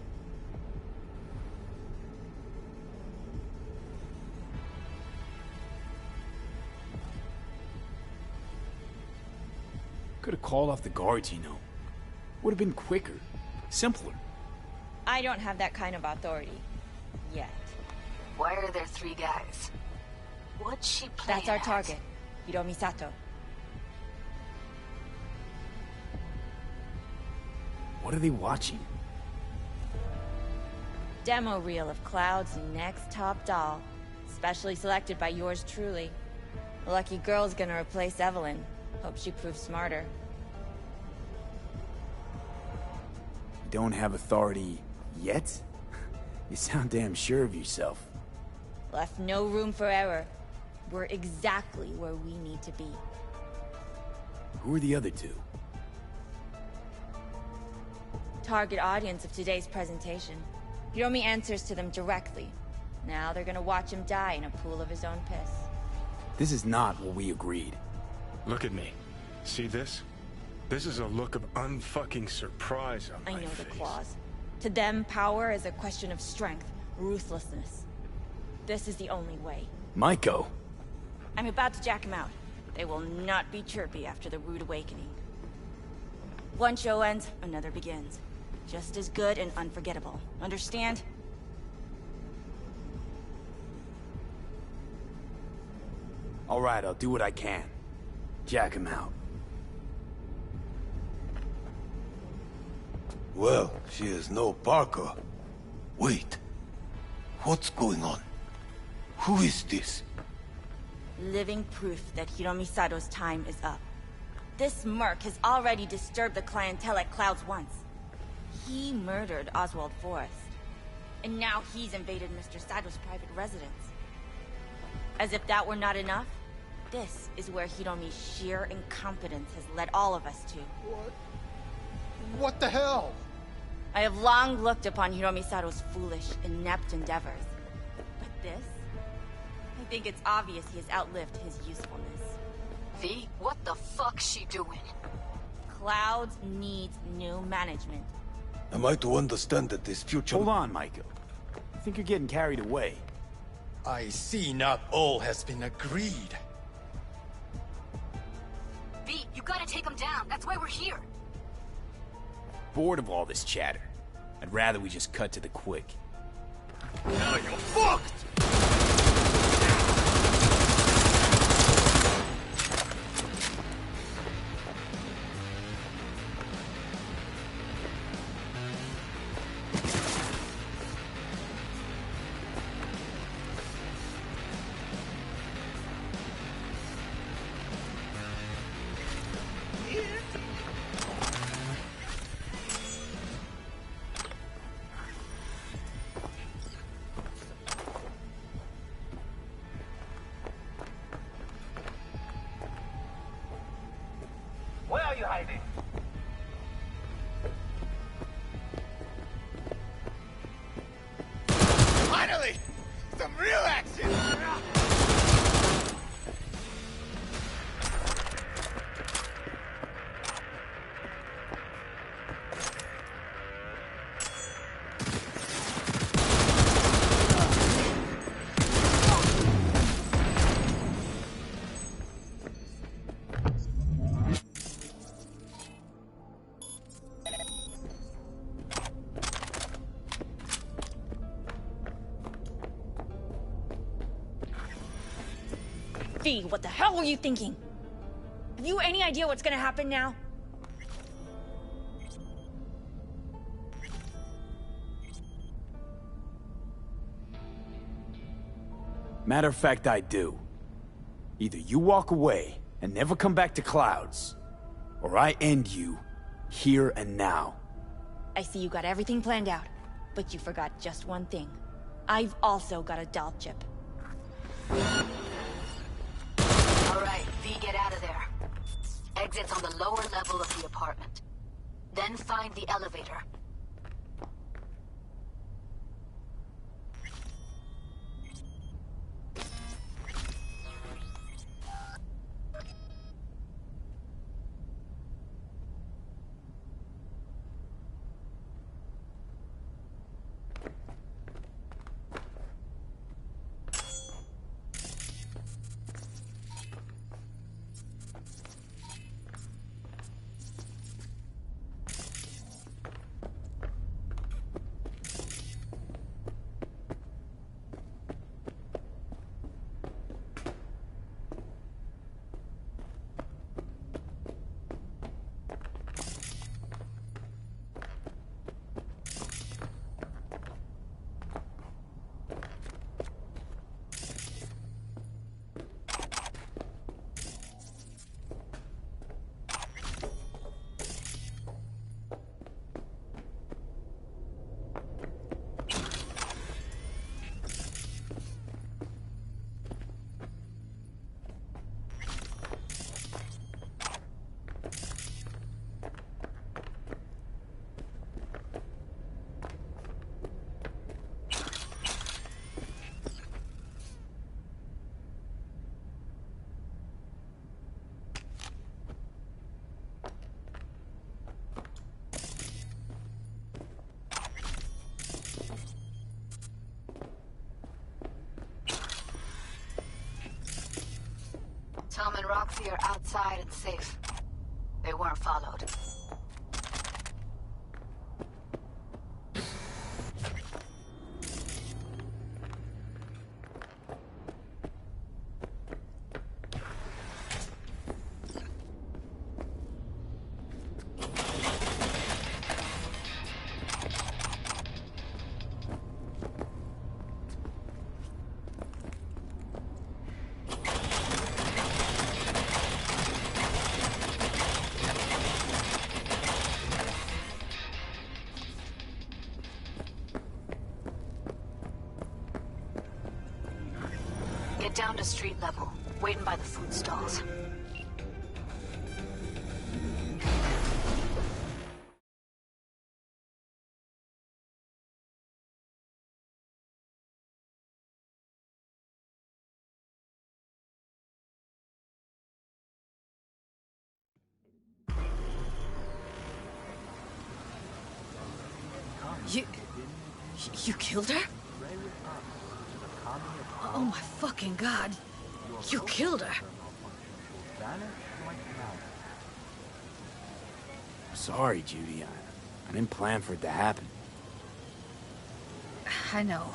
Could have called off the guards, you know. Would have been quicker. Simpler. I don't have that kind of authority. Yet. Why are there 3 guys? What's she playing That's our at? target. Hiromi Sato. What are they watching? Demo reel of Cloud's next top doll. Specially selected by yours truly. Lucky girl's gonna replace Evelyn. Hope she proves smarter. You don't have authority yet? You sound damn sure of yourself. Left no room for error. We're exactly where we need to be. Who are the other 2? Target audience of today's presentation. Hiromi answers to them directly. Now they're gonna watch him die in a pool of his own piss. This is not what we agreed. Look at me. See this? This is a look of unfucking surprise on my I know face. the clause. To them, power is a question of strength, ruthlessness. This is the only way. Maiko! I'm about to jack him out. They will not be chirpy after the rude awakening. One show ends, another begins. Just as good and unforgettable. Understand? All right, I'll do what I can. Jack him out. Well, she is no Parker. Wait. What's going on? Who is this? Living proof that Hiromi Sato's time is up. This merc has already disturbed the clientele at Clouds once. He murdered Oswald Forrest. And now he's invaded Mr. Sato's private residence. As if that were not enough, this is where Hiromi's sheer incompetence has led all of us to. What the hell? I have long looked upon Hiromi Sato's foolish, inept endeavors. But this? I think it's obvious he has outlived his usefulness. V, what the fuck's she doing? Clouds needs new management. Am I to understand that this future... Hold on, Michael. I think you're getting carried away. I see not all has been agreed. V, you gotta take him down. That's why we're here. Bored of all this chatter. I'd rather we just cut to the quick. Now you're fucked! Where are you hiding? Finally! Some real action! V, what the hell were you thinking? Have you any idea what's gonna happen now? Matter of fact, I do. Either you walk away and never come back to Clouds, or I end you here and now. I see you got everything planned out, but you forgot just one thing. I've also got a doll chip. Alright, V, get out of there. Exit's on the lower level of the apartment. Then find the elevator. Tom and Roxy are outside and safe. They weren't followed. Get down to street level, waiting by the food stalls. You killed her? Oh my fucking god. You killed her. Sorry, Judy. I didn't plan for it to happen. I know.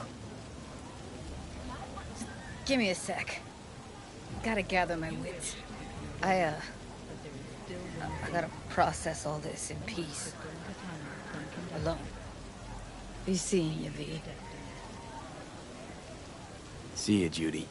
Give me a sec. Gotta gather my wits. I gotta process all this in peace. Alone. Be seeing you, V. See you, Judy.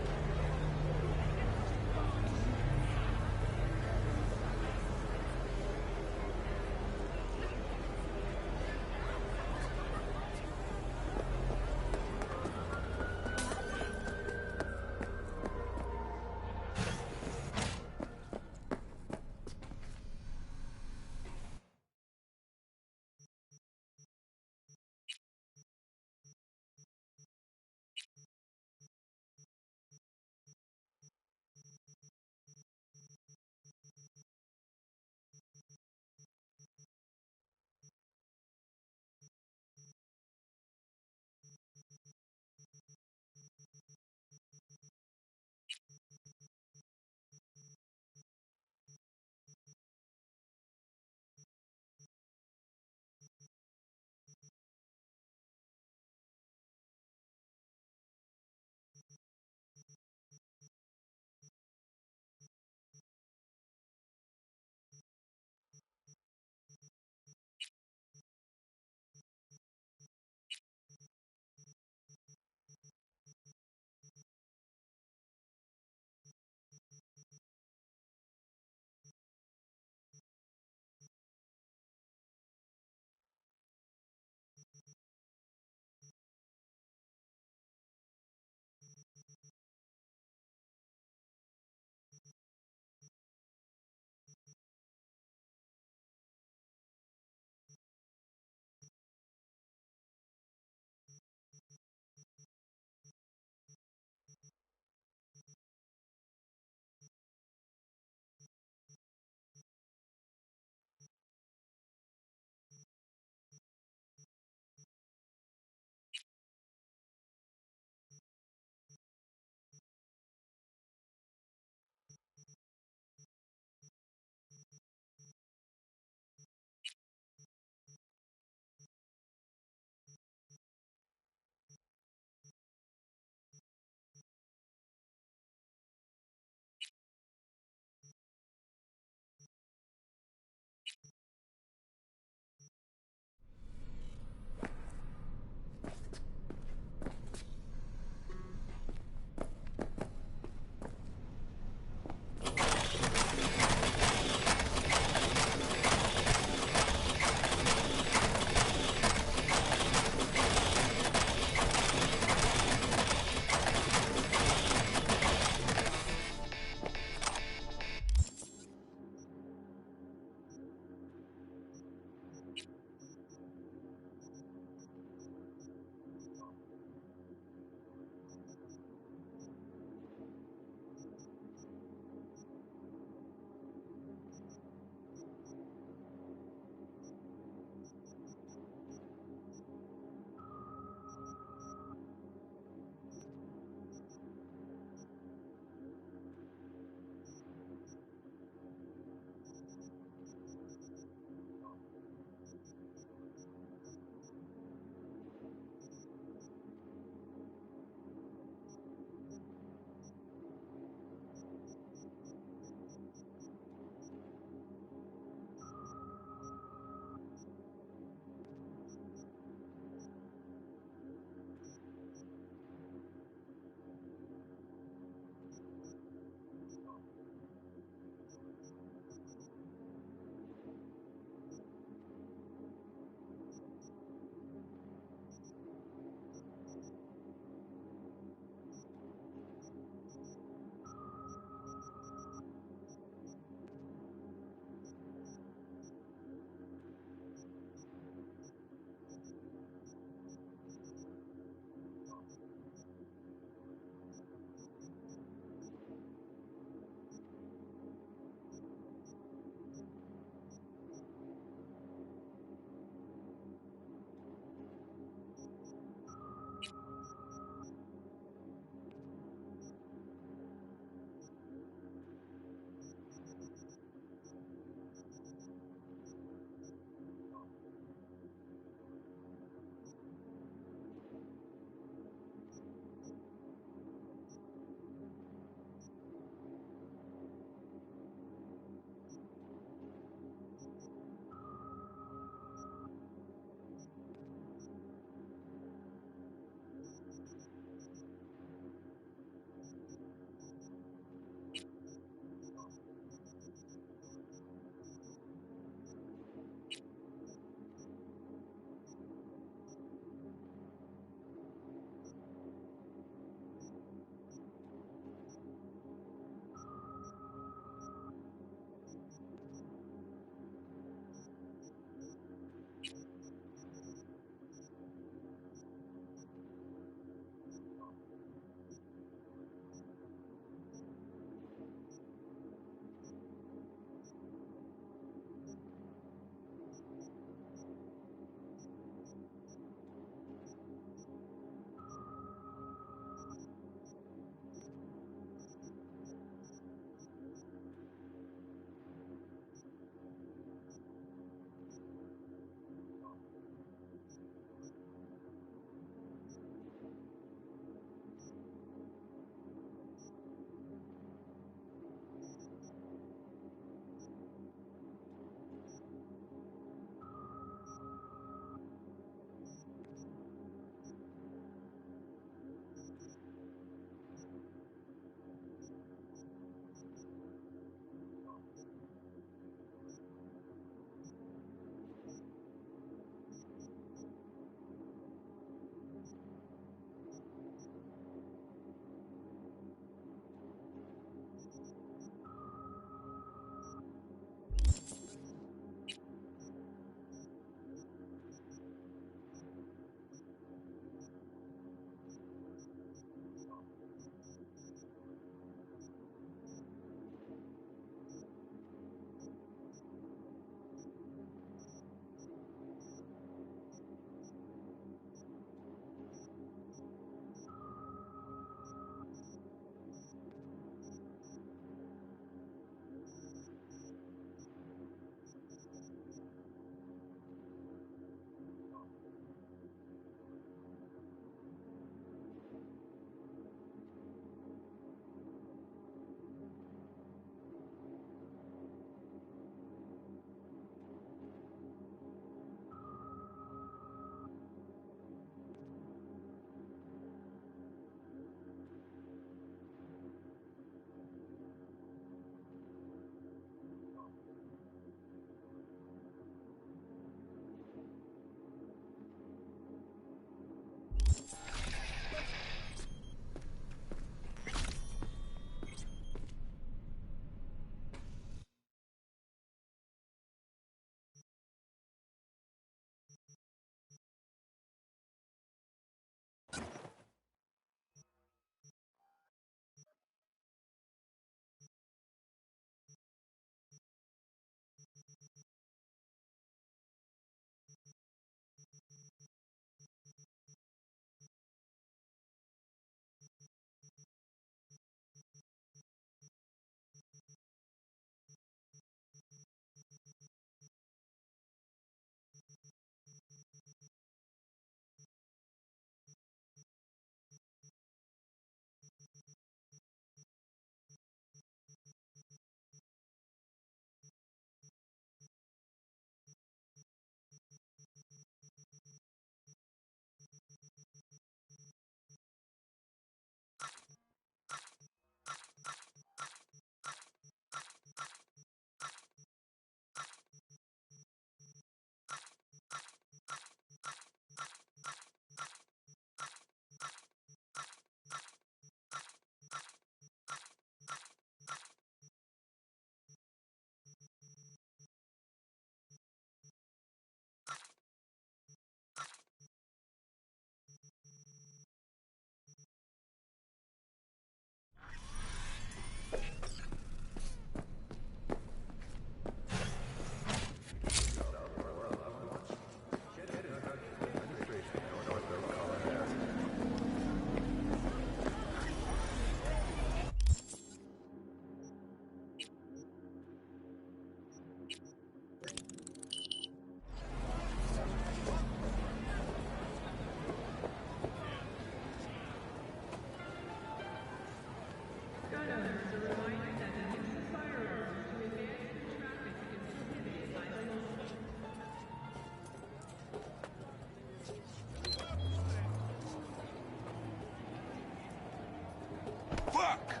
fuck?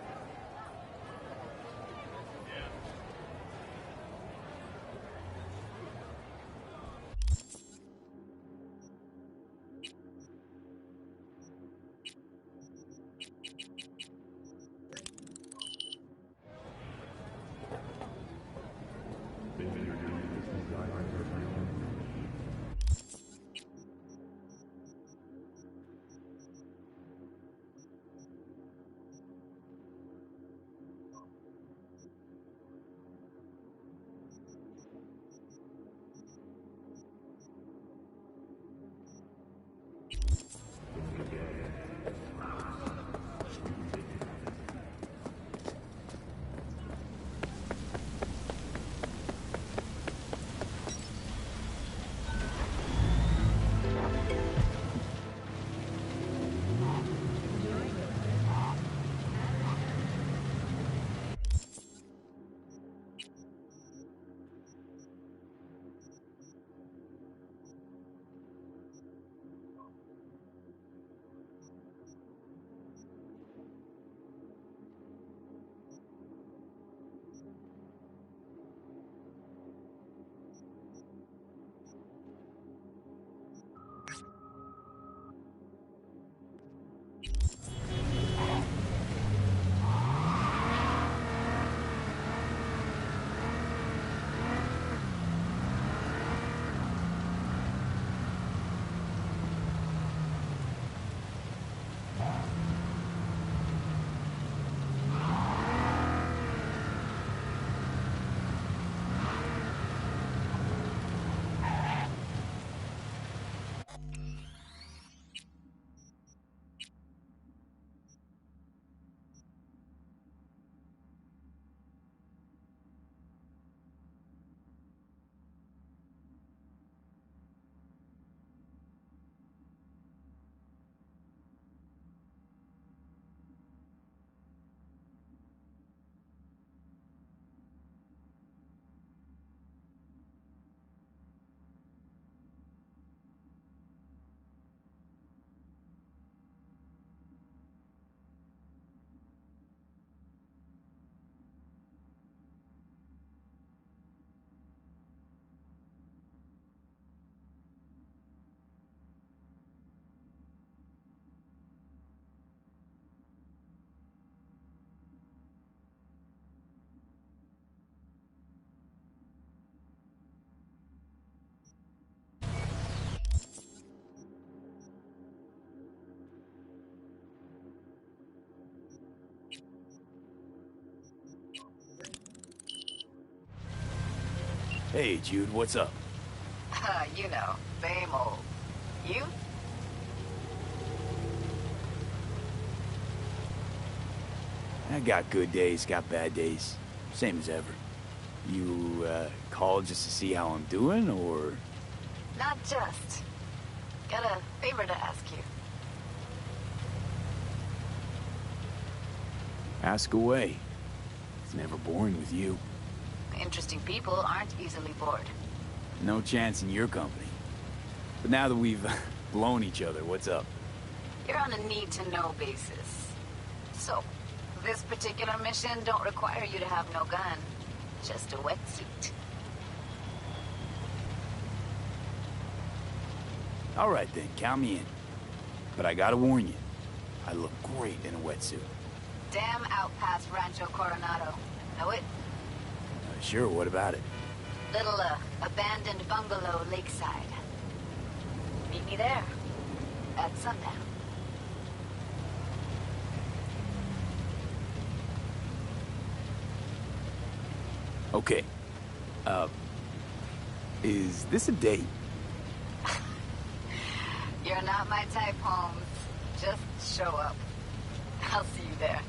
Hey, Jude, what's up? You know, same old. You? I got good days, got bad days. Same as ever. You, called just to see how I'm doing, or...? Not just. Got a favor to ask you. Ask away. It's never boring with you. Interesting people aren't easily bored. No chance in your company. But now that we've blown each other, what's up? You're on a need-to-know basis. So, this particular mission don't require you to have no gun. Just a wetsuit. All right then, count me in. But I gotta warn you, I look great in a wetsuit. Damn out past Rancho Coronado. Know it? Sure, what about it? Little, abandoned bungalow lakeside. Meet me there. At sundown. Okay. Is this a date? You're not my type, Holmes. Just show up. I'll see you there.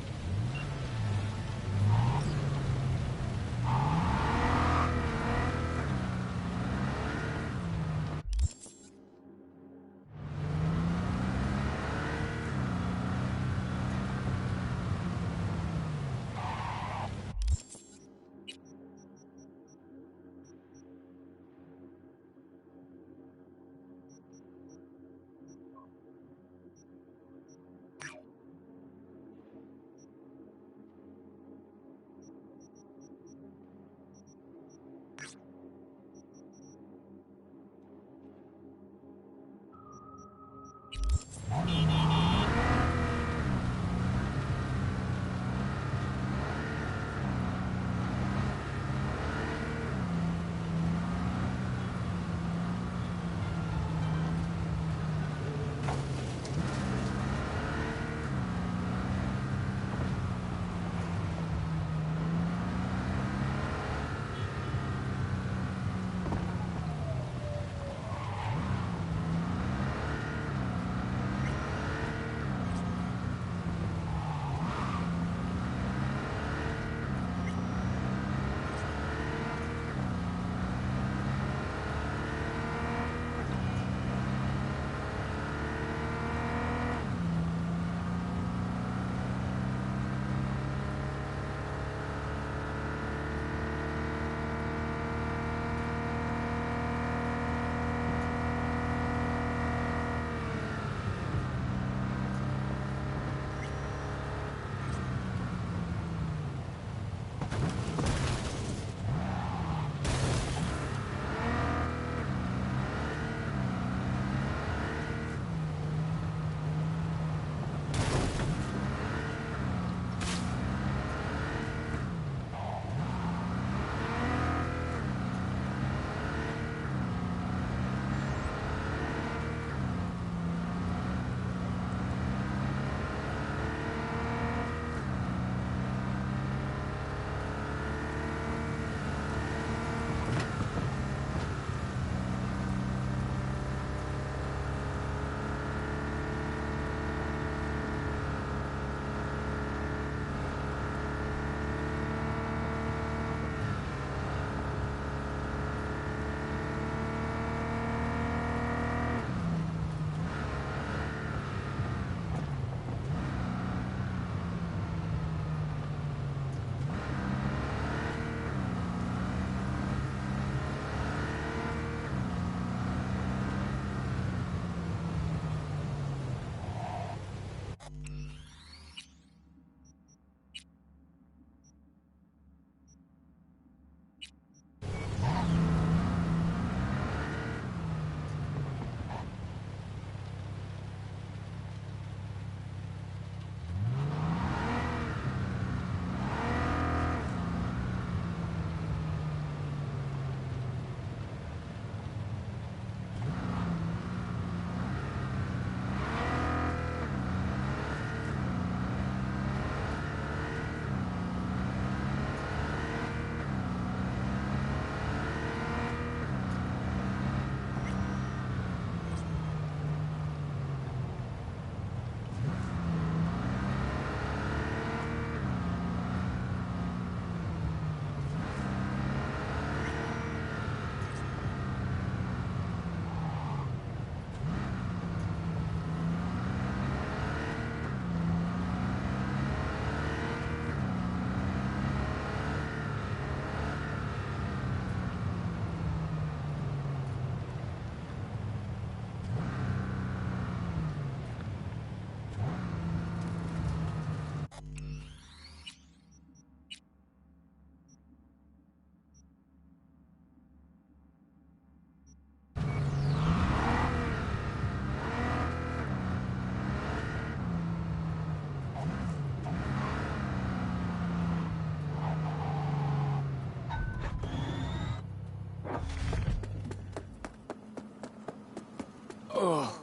Oh.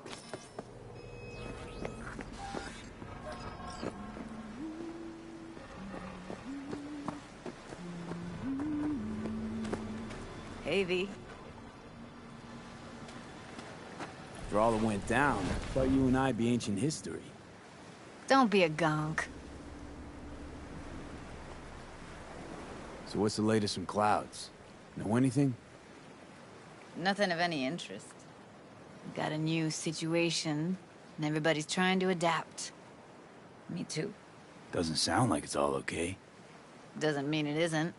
Hey, V. After all that went down, I thought you and I'd be ancient history. Don't be a gonk. So what's the latest from Clouds? Know anything? Nothing of any interest. Got a new situation, and everybody's trying to adapt. Me too. Doesn't sound like it's all okay. Doesn't mean it isn't.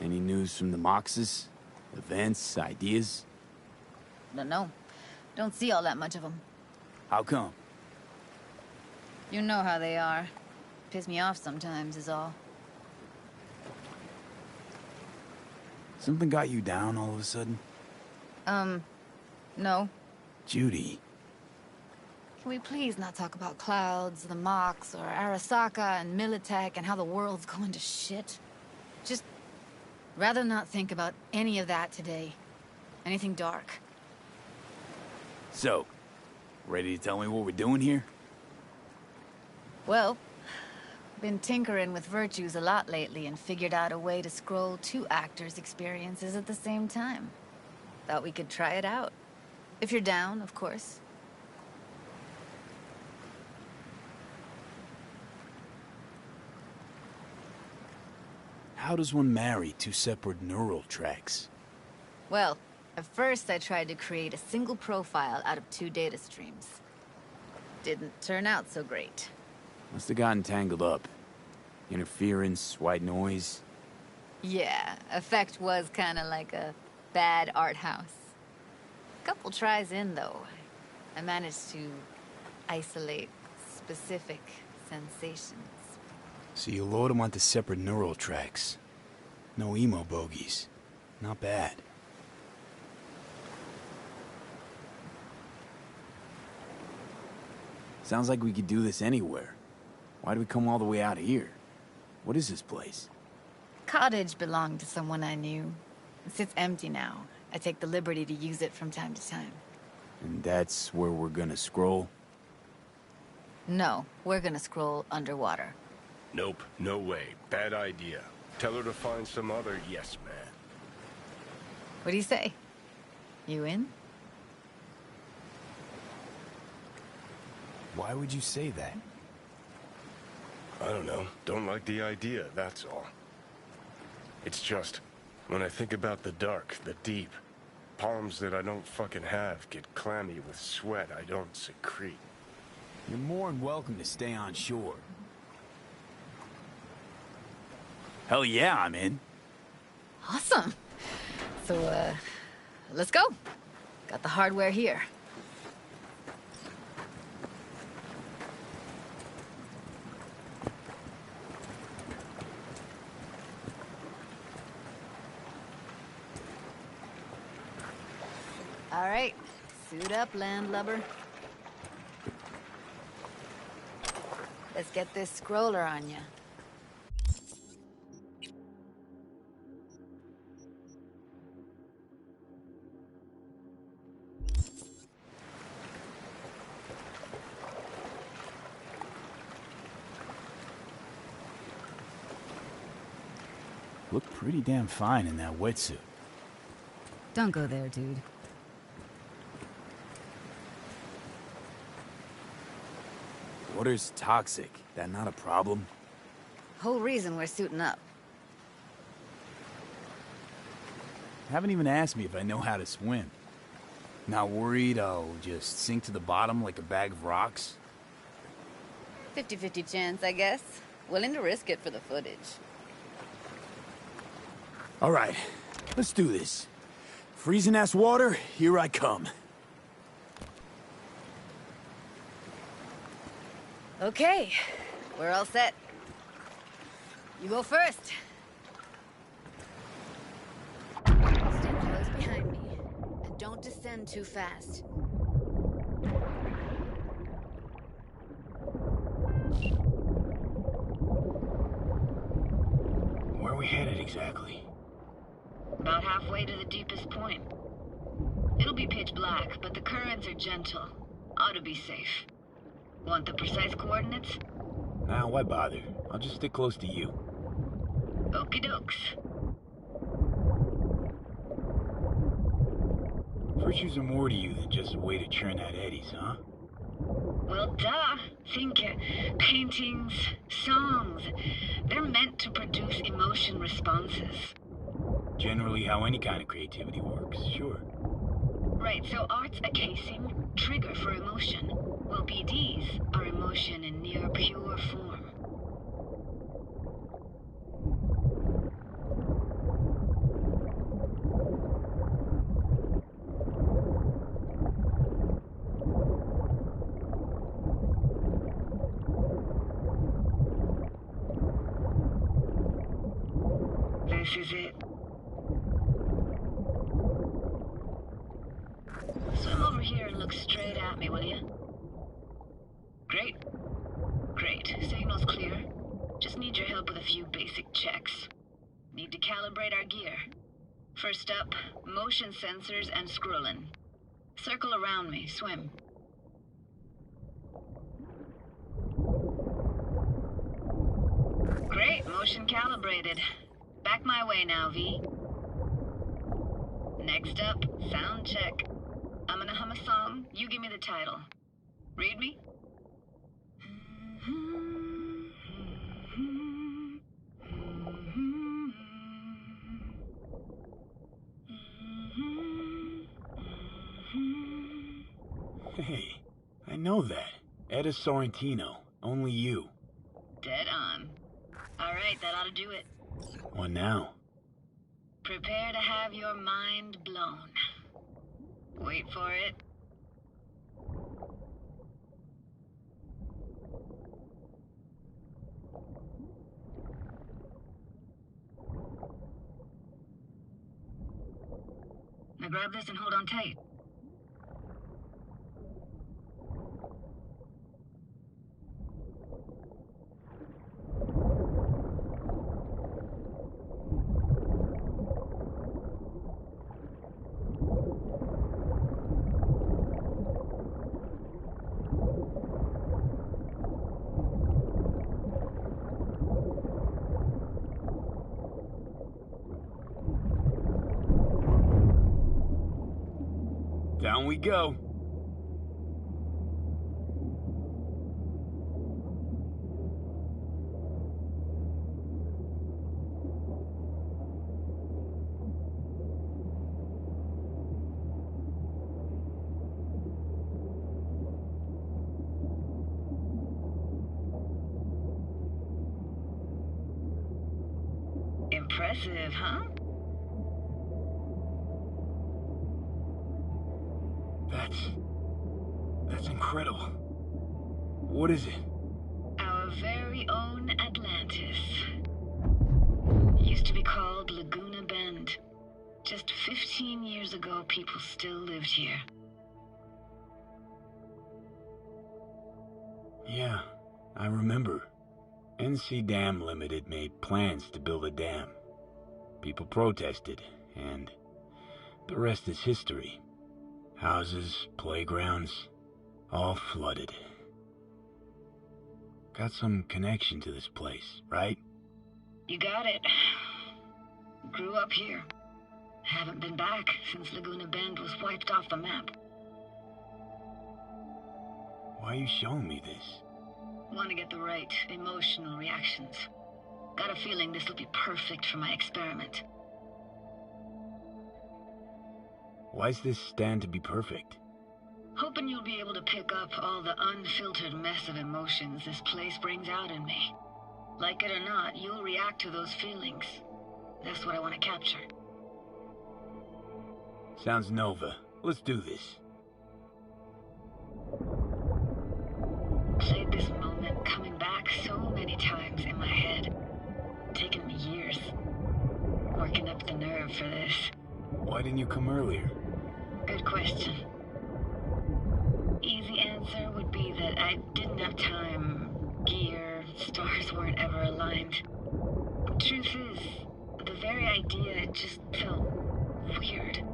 Any news from the Moxes? Events, ideas? Don't know. Don't see all that much of them. How come? You know how they are. Piss me off sometimes is all. Something got you down all of a sudden? No. Judy. Can we please not talk about Clouds, the Mox, or Arasaka and Militech and how the world's going to shit? Just rather not think about any of that today. Anything dark. So, ready to tell me what we're doing here? Well, been tinkering with virtues a lot lately and figured out a way to scroll 2 actors' experiences at the same time. Thought we could try it out. If you're down, of course. How does one marry 2 separate neural tracks? Well, at first I tried to create a single profile out of 2 data streams. Didn't turn out so great. Must have gotten tangled up. Interference, white noise. Yeah, effect was kinda like a bad art house. Couple tries in, though. I managed to isolate specific sensations. So you load them onto separate neural tracks. No emo bogies. Not bad. Sounds like we could do this anywhere. Why do we come all the way out here? What is this place? Cottage belonged to someone I knew. It sits empty now. I take the liberty to use it from time to time. And that's where we're gonna scroll? No, we're gonna scroll underwater. Nope, no way. Bad idea. Tell her to find some other yes man. What do you say? You in? Why would you say that? I don't know. Don't like the idea, that's all. It's just, when I think about the dark, the deep, palms that I don't fucking have get clammy with sweat I don't secrete. You're more than welcome to stay on shore. Hell yeah, I'm in. Awesome. So, let's go. Got the hardware here. All right, suit up, landlubber. Let's get this scroller on ya. Look pretty damn fine in that wetsuit. Don't go there, dude. Water's toxic. That not a problem? Whole reason we're suiting up. Haven't even asked me if I know how to swim. Not worried I'll just sink to the bottom like a bag of rocks? 50-50 chance, I guess. Willing to risk it for the footage. All right, let's do this. Freezing-ass water, here I come. Okay, we're all set. You go first. Stand close behind me, and don't descend too fast. Where are we headed exactly? About halfway to the deepest point. It'll be pitch black, but the currents are gentle. Ought to be safe. Want the precise coordinates? Nah, why bother? I'll just stick close to you. Okie dokes. Virtues are more to you than just a way to churn out eddies, huh? Well, duh. Think paintings, songs. They're meant to produce emotion responses. Generally how any kind of creativity works, sure. Right, so art's a casing, trigger for emotion. Well, BDs are emotion in near pure form. This is it. Swim over here and look straight at me, will you? Great. Great. Signal's clear. Just need your help with a few basic checks. Need to calibrate our gear. First up, motion sensors and scrolling. Circle around me. Swim. Great. Motion calibrated. Back my way now, V. Next up, sound check. I'm gonna hum a song. You give me the title. Read me? Hey, I know that. Etta Sorrentino. Only you. Dead on. All right, that ought to do it. What now? Prepare to have your mind blown. Wait for it. grab this and hold on tight? Down we go. Impressive, huh? That's incredible. What is it? Our very own Atlantis. Used to be called Laguna Bend. Just 15 years ago, people still lived here. Yeah, I remember. NC Dam Limited made plans to build a dam. People protested, and the rest is history. Houses, playgrounds, all flooded. Got some connection to this place, right? You got it. Grew up here. Haven't been back since Laguna Bend was wiped off the map. Why are you showing me this? Want to get the right emotional reactions. Got a feeling this will be perfect for my experiment. Why's this stand to be perfect? Hoping you'll be able to pick up all the unfiltered mess of emotions this place brings out in me. Like it or not, you'll react to those feelings. That's what I want to capture. Sounds Nova. Let's do this. Played this moment coming back so many times in my head. Taken me years. Working up the nerve for this. Why didn't you come earlier? Good question. Easy answer would be that I didn't have time. Gear, stars weren't ever aligned. Truth is, the very idea just felt weird.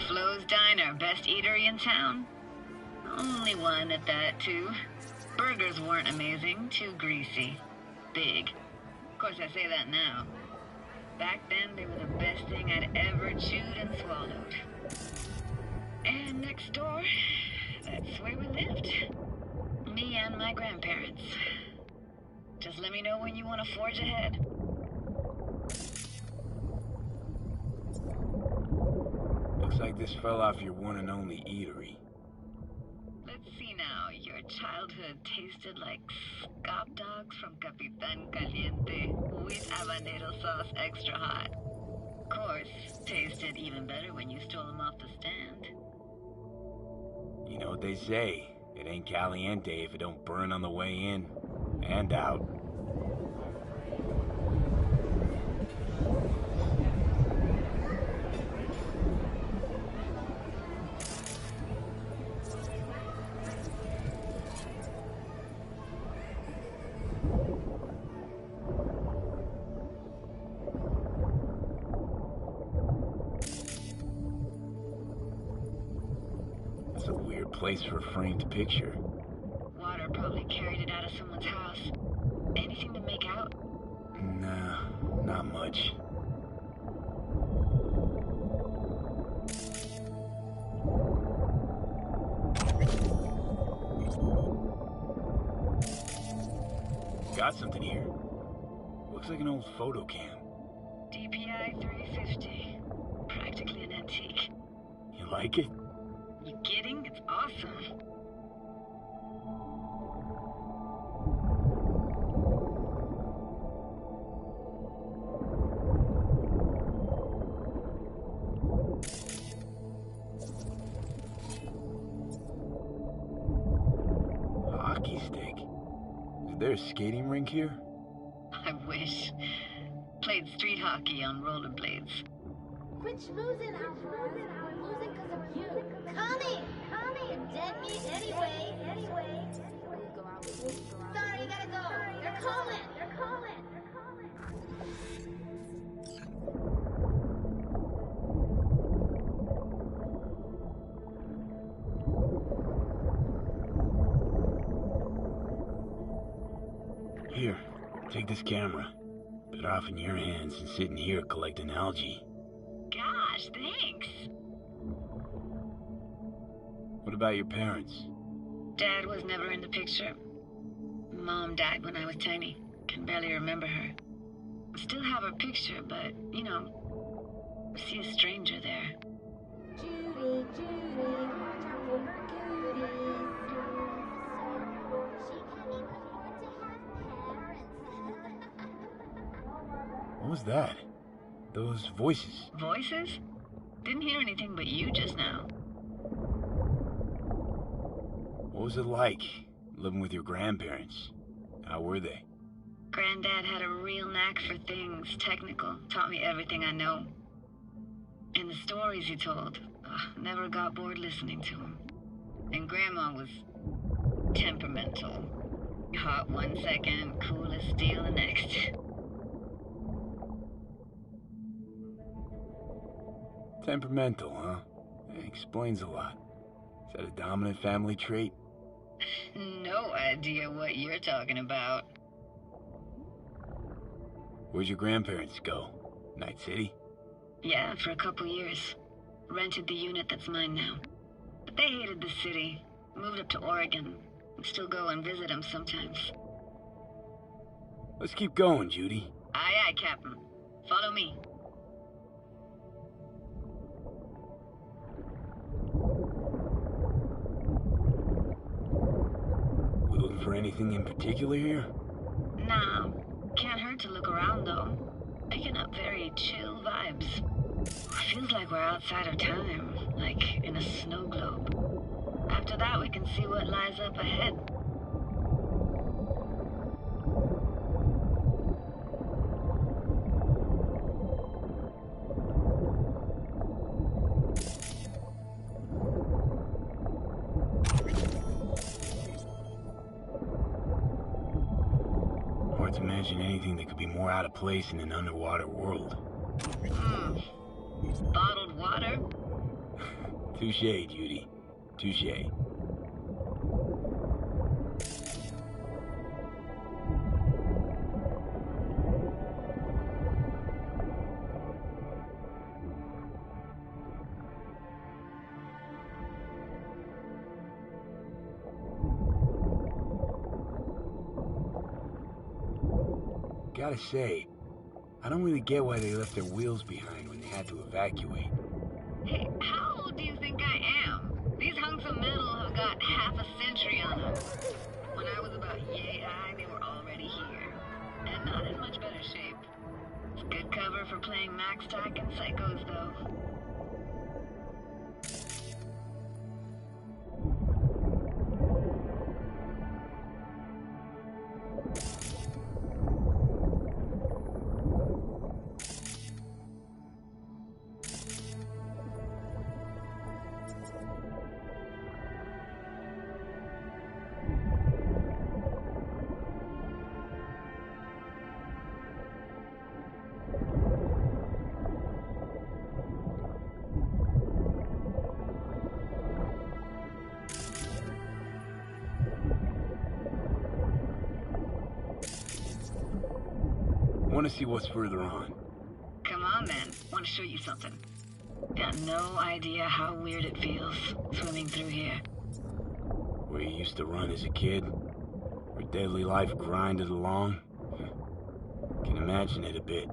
Flo's Diner, best eatery in town? Only one at that, too. Burgers weren't amazing, too greasy. Big. Of course, I say that now. Back then, they were the best thing I'd ever chewed and swallowed. And next door, that's where we lived. Me and my grandparents. Just let me know when you want to forge ahead. Looks like this fell off your one and only eatery. Let's see now. Your childhood tasted like scop dogs from Capitan Caliente with habanero sauce extra hot. Of course, tasted even better when you stole them off the stand. You know what they say, it ain't caliente if it don't burn on the way in and out. It's a weird place for a framed picture. Water probably carried it out of someone's house. Anything to make out? Nah, not much. Got something here. Looks like an old photo cam. API 350. Practically an antique. You like it? You kidding? It's awesome. Hockey stick. Is there a skating rink here? I wish. Played street hockey on rollerblades. Quit schmoozing, Alvarez. We're losing because of you. Coming! Coming! Dead meat anyway. Sorry, gotta go. They're calling. Here, take this camera. Better off in your hands than sitting here collecting algae. Gosh, thanks. What about your parents? Dad was never in the picture. Mom died when I was tiny. Can barely remember her. Still have her picture, but, you know, see a stranger there. Judy, watch out for her cuties. She can't even afford to have parents. What was that? Those voices. Voices? Didn't hear anything but you just now. What was it like, living with your grandparents? How were they? Granddad had a real knack for things technical. Taught me everything I know. And the stories he told, never got bored listening to him. And Grandma was temperamental. Hot one second, cool as steel the next. Temperamental, huh? That explains a lot. Is that a dominant family trait? No idea what you're talking about. Where'd your grandparents go? Night City? Yeah, for a couple years. Rented the unit that's mine now. But they hated the city. Moved up to Oregon. Still go and visit them sometimes. Let's keep going, Judy. Aye, aye, Captain. Follow me. We looking for anything in particular here? Nah. Can't hurt to look around, though. Picking up very chill vibes. Feels like we're outside of time, like in a snow globe. After that, we can see what lies up ahead. Hard to imagine anything that could be more out of place in an underwater world. Bottled water? Touche, Judy. Touche. Gotta say, I don't really get why they left their wheels behind when they had to evacuate. Hey, how old do you think I am? These hunks of metal have got half a century on them. When I was about yay high, they were already here. And not in much better shape. It's good cover for playing Max Tack and Psychos, though. Want to see what's further on. Come on, then. Want to show you something. Got no idea how weird it feels, swimming through here. Where you used to run as a kid? Where daily life grinded along? Can imagine it a bit.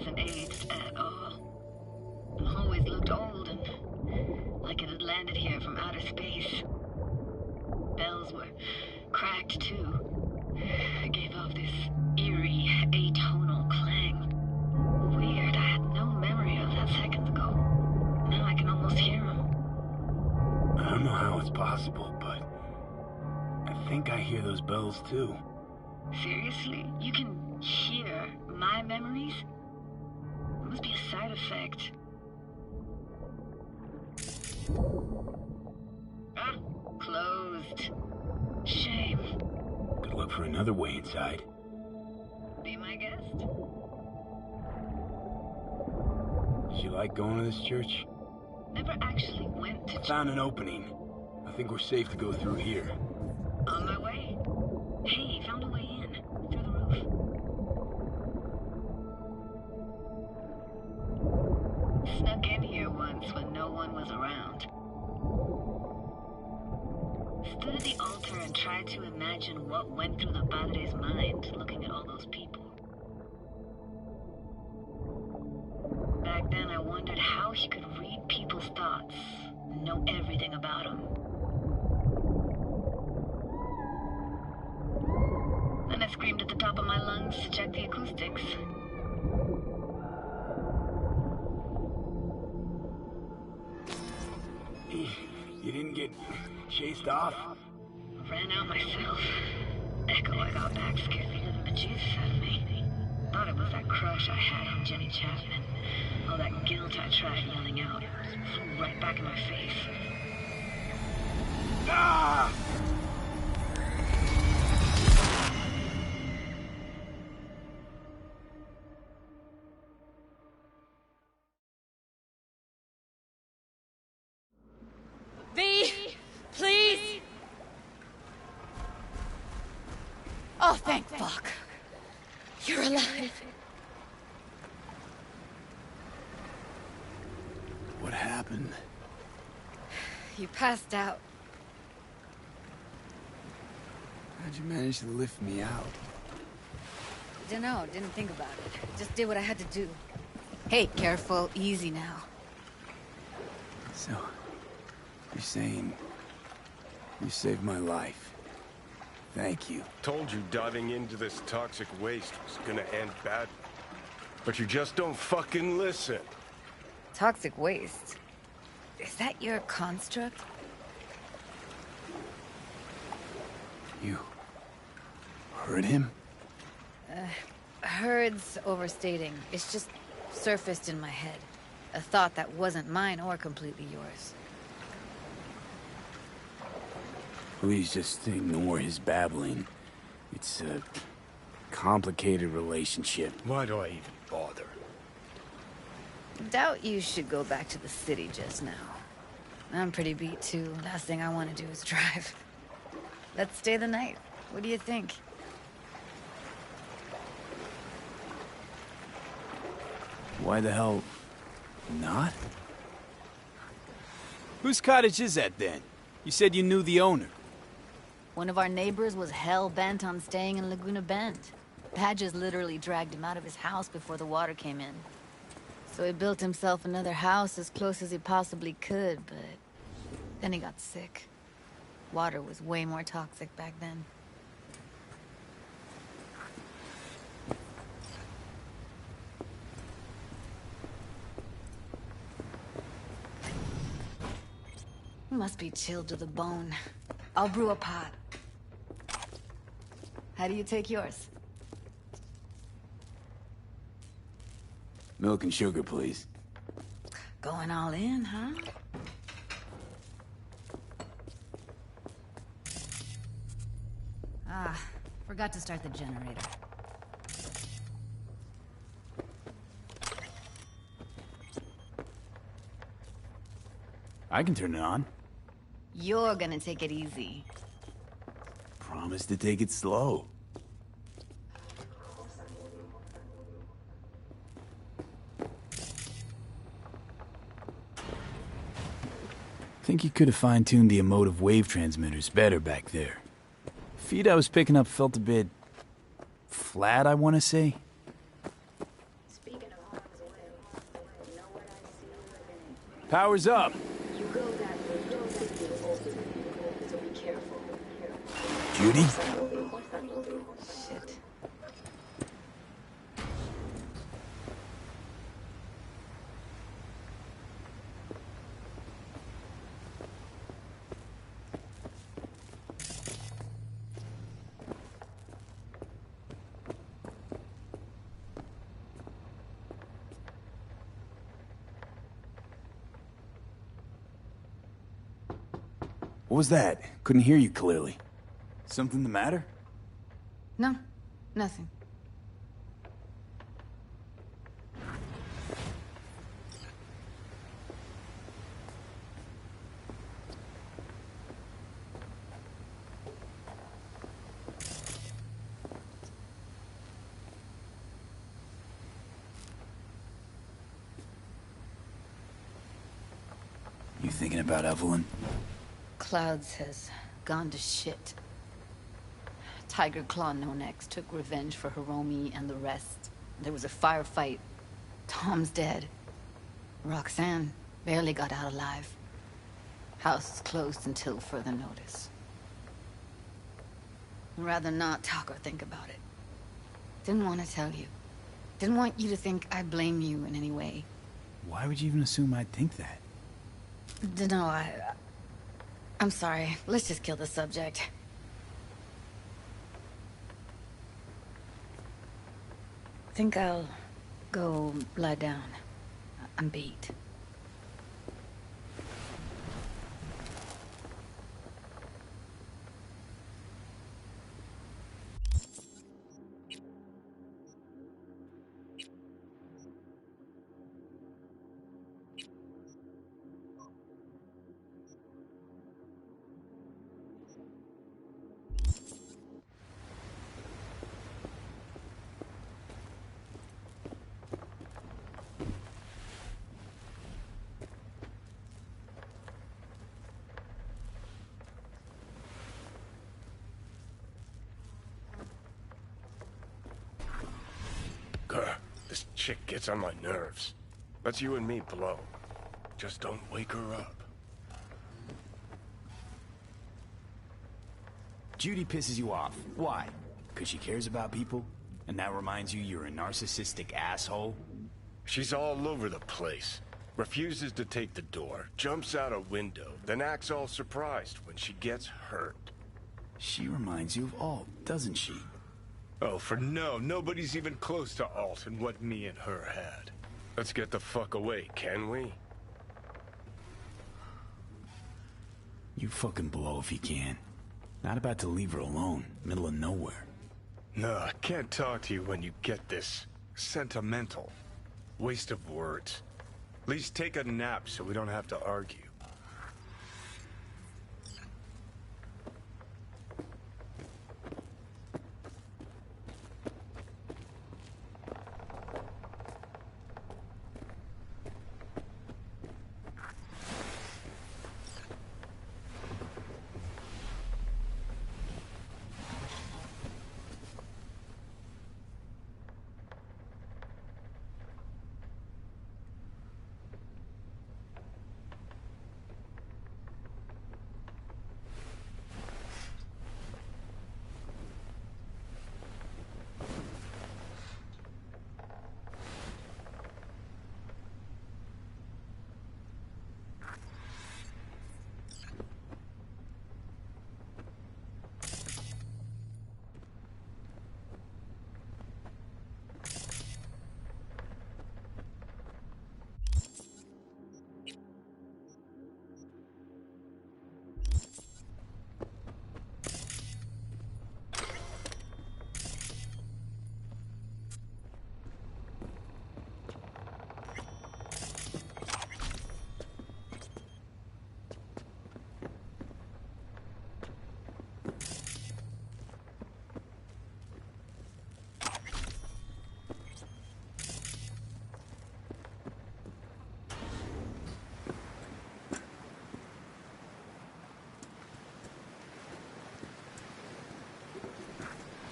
hasn't aged at all. The hallways looked old and like it had landed here from outer space. Bells were cracked too. It gave off this eerie, atonal clang. Weird, I had no memory of that seconds ago. Now I can almost hear them. I don't know how it's possible, but I think I hear those bells too. Seriously? You can hear my memories? It must be a side effect. Ah, closed. Shame. Good luck for another way inside. Be my guest. Did you like going to this church? Never actually went to Found an opening. I think we're safe to go through here. On my way. Hey, found a way in. Through the roof. Snuck in here once when no one was around. Stood at the altar and tried to imagine what went through the Padre's mind looking at all those people. Back then I wondered how he could read people's thoughts, know everything about them. Then I screamed at the top of my lungs to check the acoustics. You didn't get chased off? Ran out myself. Echo I got back scared the living bejesus out of me. Thought it was that crush I had on Jenny Chapman. All that guilt I tried yelling out. Flew right back in my face. Ah! V, please. Oh, thank fuck. You're alive. What happened? You passed out. How'd you manage to lift me out? Dunno, didn't think about it. Just did what I had to do. Hey, careful, easy now. So, you're saying you saved my life. Thank you. Told you diving into this toxic waste was gonna end badly. But you just don't fucking listen. Toxic waste. Is that your construct? You heard him? Heard's overstating. It's just surfaced in my head. A thought that wasn't mine or completely yours. Please just ignore his babbling. It's a complicated relationship. Why do I even bother? Doubt you should go back to the city just now. I'm pretty beat too. Last thing I want to do is drive. Let's stay the night. What do you think? Why the hell not? Whose cottage is that then? You said you knew the owner. One of our neighbors was hell-bent on staying in Laguna Bend. Badges literally dragged him out of his house before the water came in. So he built himself another house as close as he possibly could, but then he got sick. Water was way more toxic back then. You must be chilled to the bone. I'll brew a pot. How do you take yours? Milk and sugar, please. Going all in, huh? Ah, forgot to start the generator. I can turn it on. You're gonna take it easy. Promise to take it slow. Think you could have fine-tuned the emotive wave transmitters better back there. Feed I was picking up felt a bit flat, I want to say. Speaking of Power's up. You go that way, so be careful. Judy? Shit. What was that? Couldn't hear you clearly. Something the matter? No, nothing. You thinking about Evelyn? Clouds has gone to shit. Tiger Claw No Next took revenge for Hiromi and the rest. There was a firefight. Tom's dead. Roxanne barely got out alive. House is closed until further notice. I'd rather not talk or think about it. Didn't want to tell you. Didn't want you to think I blame you in any way. Why would you even assume I'd think that? Dunno, I'm sorry. Let's just kill the subject. Think I'll go lie down. I'm beat. This chick gets on my nerves. Let's you and me blow. Just don't wake her up. Judy pisses you off. Why? Because she cares about people? And that reminds you you're a narcissistic asshole? She's all over the place. Refuses to take the door, jumps out a window, then acts all surprised when she gets hurt. She reminds you of Alt, doesn't she? Oh, for no. Nobody's even close to Alt and what me and her had. Let's get the fuck away, can we? You fucking blow if you can. Not about to leave her alone, middle of nowhere. No, I can't talk to you when you get this sentimental. Waste of words. At least take a nap so we don't have to argue.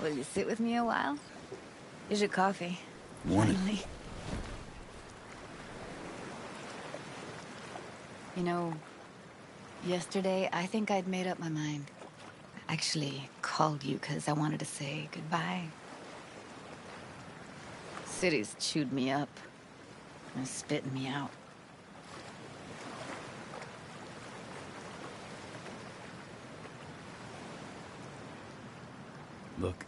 Will you sit with me a while? Here's your coffee. Want it? Finally. You know, yesterday, I think I'd made up my mind. I actually called you because I wanted to say goodbye. City's chewed me up. And spitting me out. Look,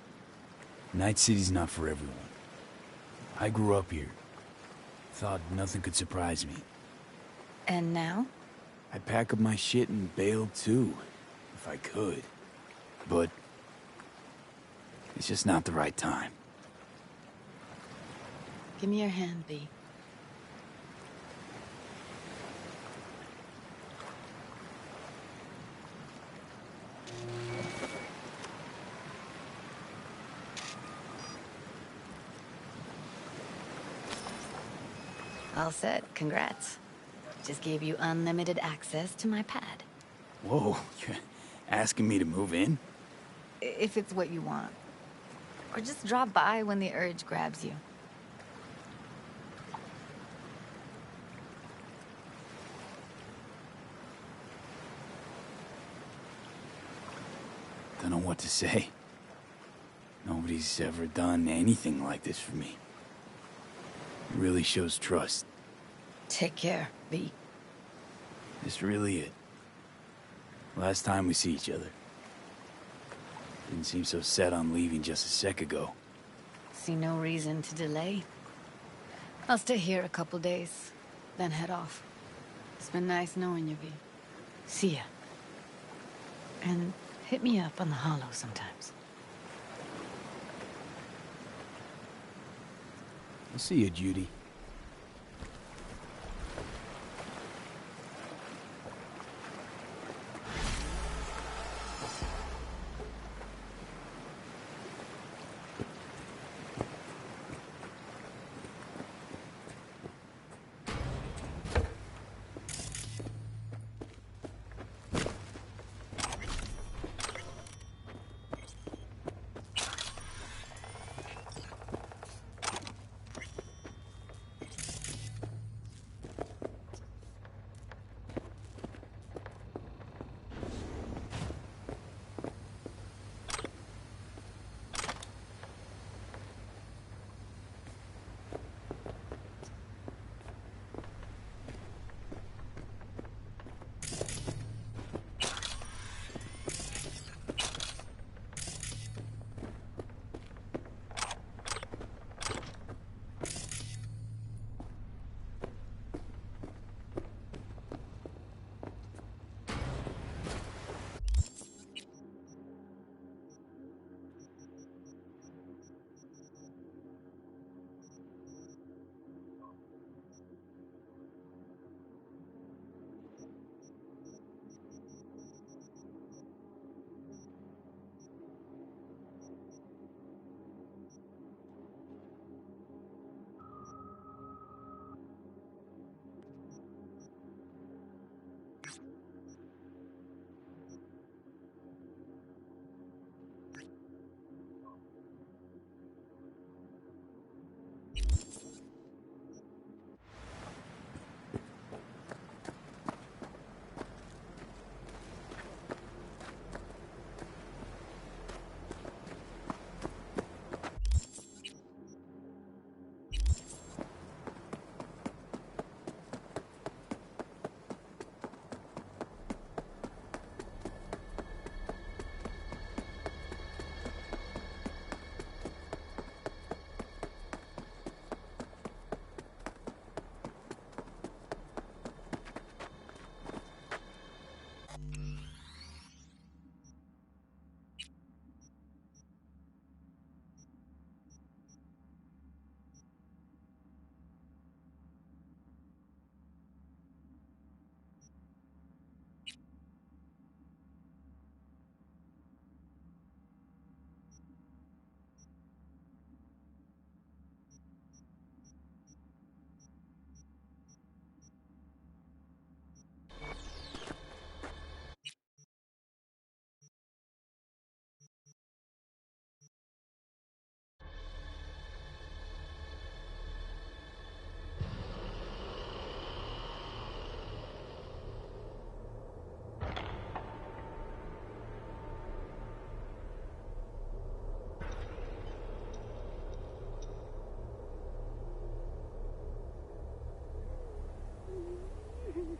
Night City's not for everyone. I grew up here. Thought nothing could surprise me. And now? I'd pack up my shit and bail too, if I could. But it's just not the right time. Give me your hand, V. All set. Congrats. Just gave you unlimited access to my pad. Whoa, you're asking me to move in? If it's what you want. Or just drop by when the urge grabs you. Don't know what to say. Nobody's ever done anything like this for me. It really shows trust. Take care, V. This really it. Last time we see each other. Didn't seem so set on leaving just a sec ago. See no reason to delay. I'll stay here a couple days, then head off. It's been nice knowing you, V. See ya. And hit me up on the holo sometimes. I'll see you, Judy.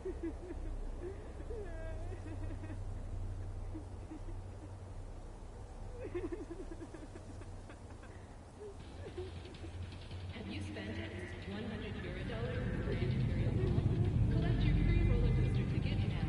Have you spent at least 100 Eurodollars in the Grand Imperial Mall? Collect your free roller coaster ticket now.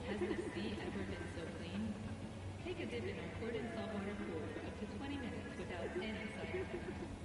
Hasn't a sea ever been so clean? Take a dip in our cordon saltwater pool for up to 20 minutes without any side effects.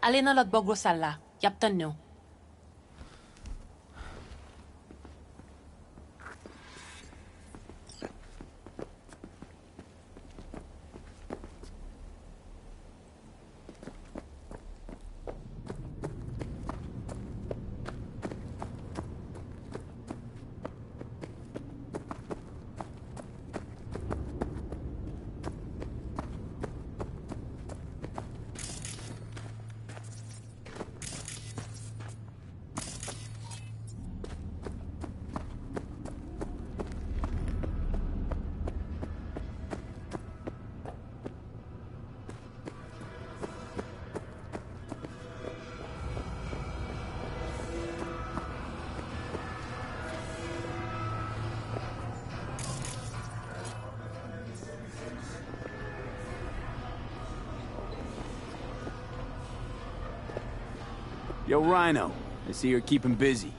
Allez dans l'autre bord gros salle là. Y a peut-être nous. Yo, Rhino. I see you're keeping busy.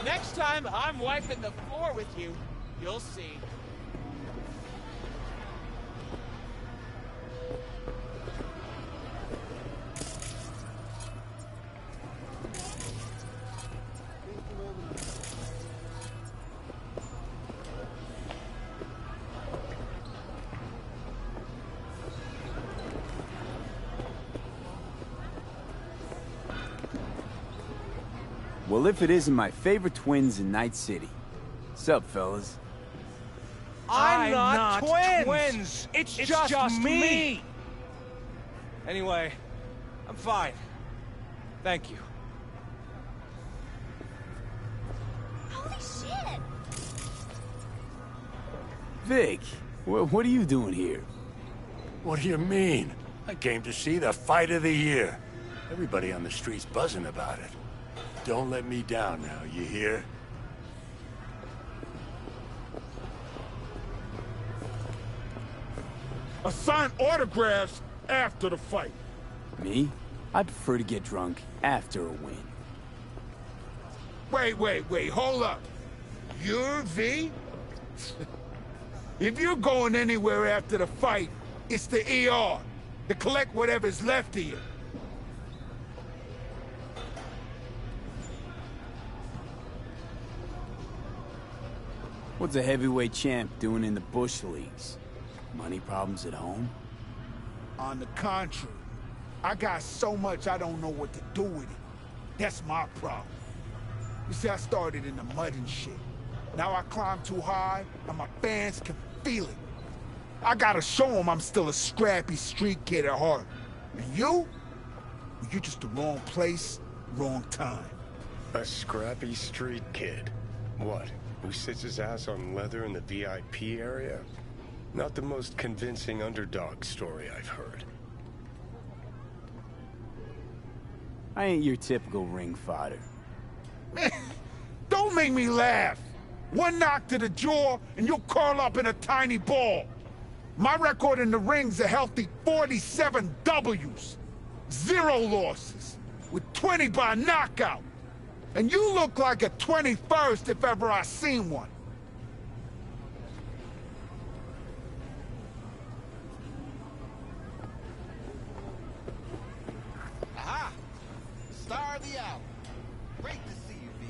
Next time I'm wiping the floor with you, you'll see. Well, if it isn't my favorite twins in Night City. Sup, fellas? I'm not twins! It's just me! Anyway, I'm fine. Thank you. Holy shit! Vic, what are you doing here? What do you mean? I came to see the fight of the year. Everybody on the street's buzzing about it. Don't let me down now, you hear? Assign autographs after the fight. Me? I prefer to get drunk after a win. Wait, hold up. You're V? If you're going anywhere after the fight, it's the ER. To collect whatever's left of you. What's a heavyweight champ doing in the Bush Leagues? Money problems at home? On the contrary, I got so much I don't know what to do with it. That's my problem. You see, I started in the mud and shit. Now I climb too high, and my fans can feel it. I gotta show them I'm still a scrappy street kid at heart. And you? You're just the wrong place, wrong time. A scrappy street kid? What? Who sits his ass on leather in the VIP area? Not the most convincing underdog story I've heard. I ain't your typical ring fighter. Man, don't make me laugh. One knock to the jaw, and you'll curl up in a tiny ball. My record in the ring's a healthy 47 W's. 0 losses, with 20 by knockout. And you look like a 21st if ever I seen one. Aha! Star of the hour. Great to see you, V.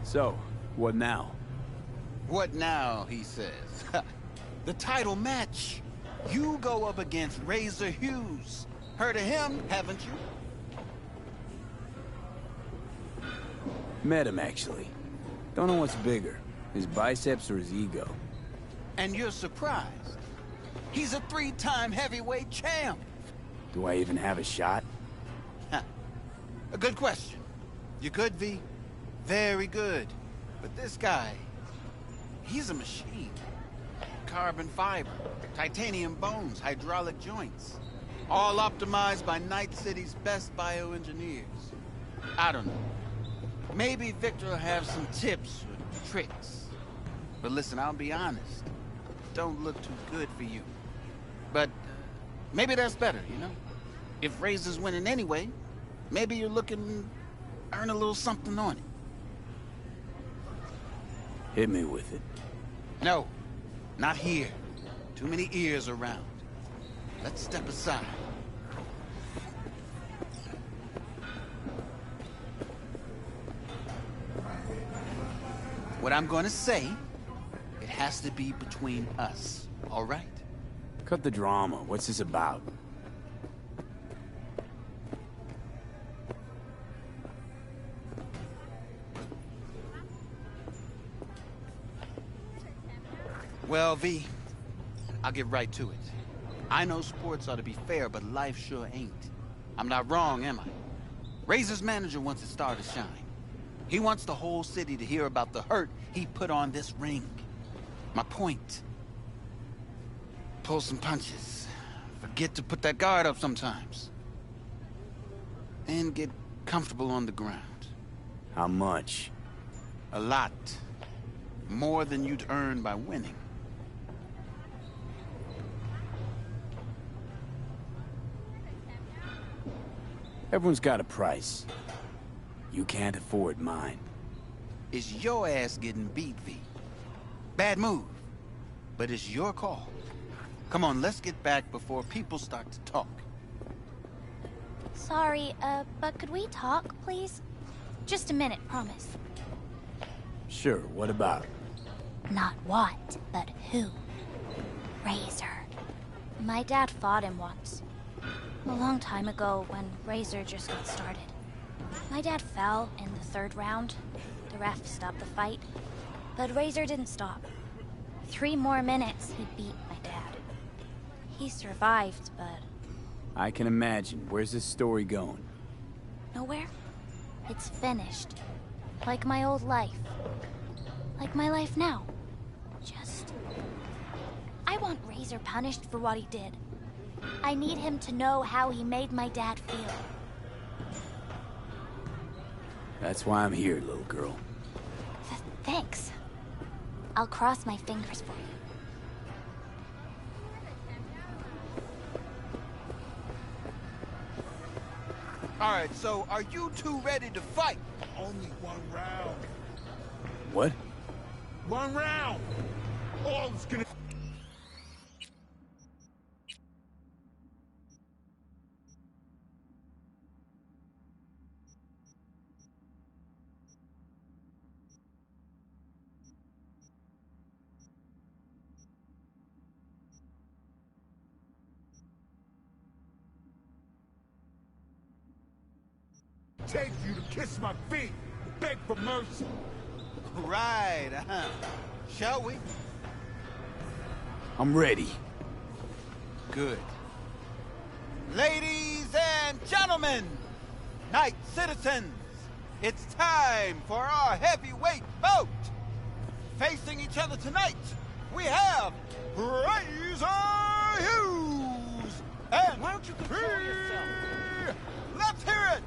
So, what now? What now, he says. The title match. You go up against Razor Hughes. Heard of him, haven't you? Met him, actually. Don't know what's bigger, his biceps or his ego. And you're surprised. He's a 3-time heavyweight champ. Do I even have a shot? A good question. You good, V? Very good. But this guy, he's a machine. Carbon fiber, titanium bones, hydraulic joints. All optimized by Night City's best bioengineers. I don't know. Maybe Victor will have some tips or tricks. But listen, I'll be honest. Don't look too good for you. But maybe that's better, you know? If Razor's winning anyway, maybe you're looking to earn a little something on it. Hit me with it. No, not here. Too many ears around. Let's step aside. What I'm going to say, it has to be between us, all right? Cut the drama. What's this about? Well, V, I'll get right to it. I know sports ought to be fair, but life sure ain't. I'm not wrong, am I? Razor's manager wants his star to shine. He wants the whole city to hear about the hurt he put on this ring. My point. Pull some punches. Forget to put that guard up sometimes. And get comfortable on the ground. How much? A lot. More than you'd earn by winning. Everyone's got a price. You can't afford mine. It's your ass getting beat, V. Bad move. But it's your call. Come on, let's get back before people start to talk. Sorry, but could we talk, please? Just a minute, promise. Sure, what about? Not what, but who. Razor. My dad fought him once. A long time ago, when Razor just got started. My dad fell in the 3rd round. The ref stopped the fight. But Razor didn't stop. 3 more minutes, he beat my dad. He survived, but... I can imagine. Where's this story going? Nowhere. It's finished. Like my old life. Like my life now. Just... I want Razor punished for what he did. I need him to know how he made my dad feel. That's why I'm here, little girl. Thanks. I'll cross my fingers for you. Alright, so are you two ready to fight? Only one round. What? One round. All is gonna... take you to kiss my feet, beg for mercy. Right, Shall we? I'm ready. Good. Ladies and gentlemen, night citizens, it's time for our heavyweight bout. Facing each other tonight, we have Razor Hughes and why don't you control yourself? Let's hear it.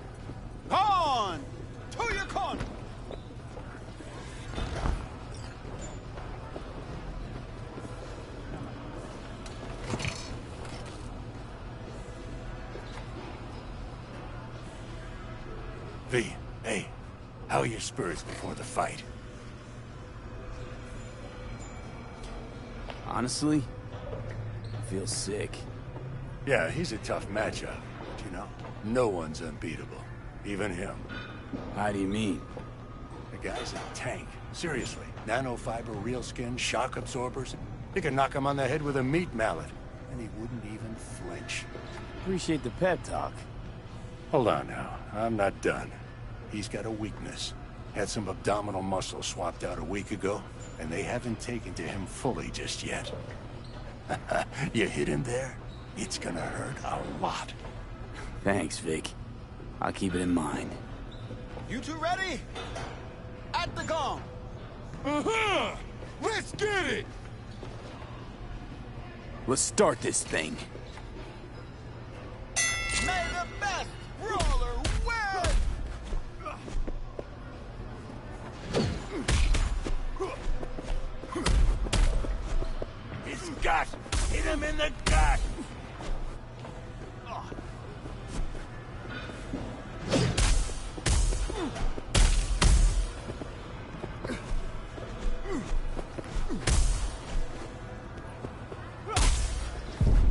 On to your corner. V, hey, how are your spurs before the fight? Honestly, I feel sick. Yeah, he's a tough matchup, but you know, no one's unbeatable. Even him. How do you mean? The guy's a tank. Seriously. Nanofiber, real skin, shock absorbers. You could knock him on the head with a meat mallet, and he wouldn't even flinch. Appreciate the pep talk. Hold on now. I'm not done. He's got a weakness. Had some abdominal muscle swapped out a week ago, and they haven't taken to him fully just yet. You hit him there? It's gonna hurt a lot. Thanks, Vic. I'll keep it in mind. You two ready? At the gong. Uh-huh! Let's get it! Let's start this thing. May the best brawler win! His gut! Hit him in the gut!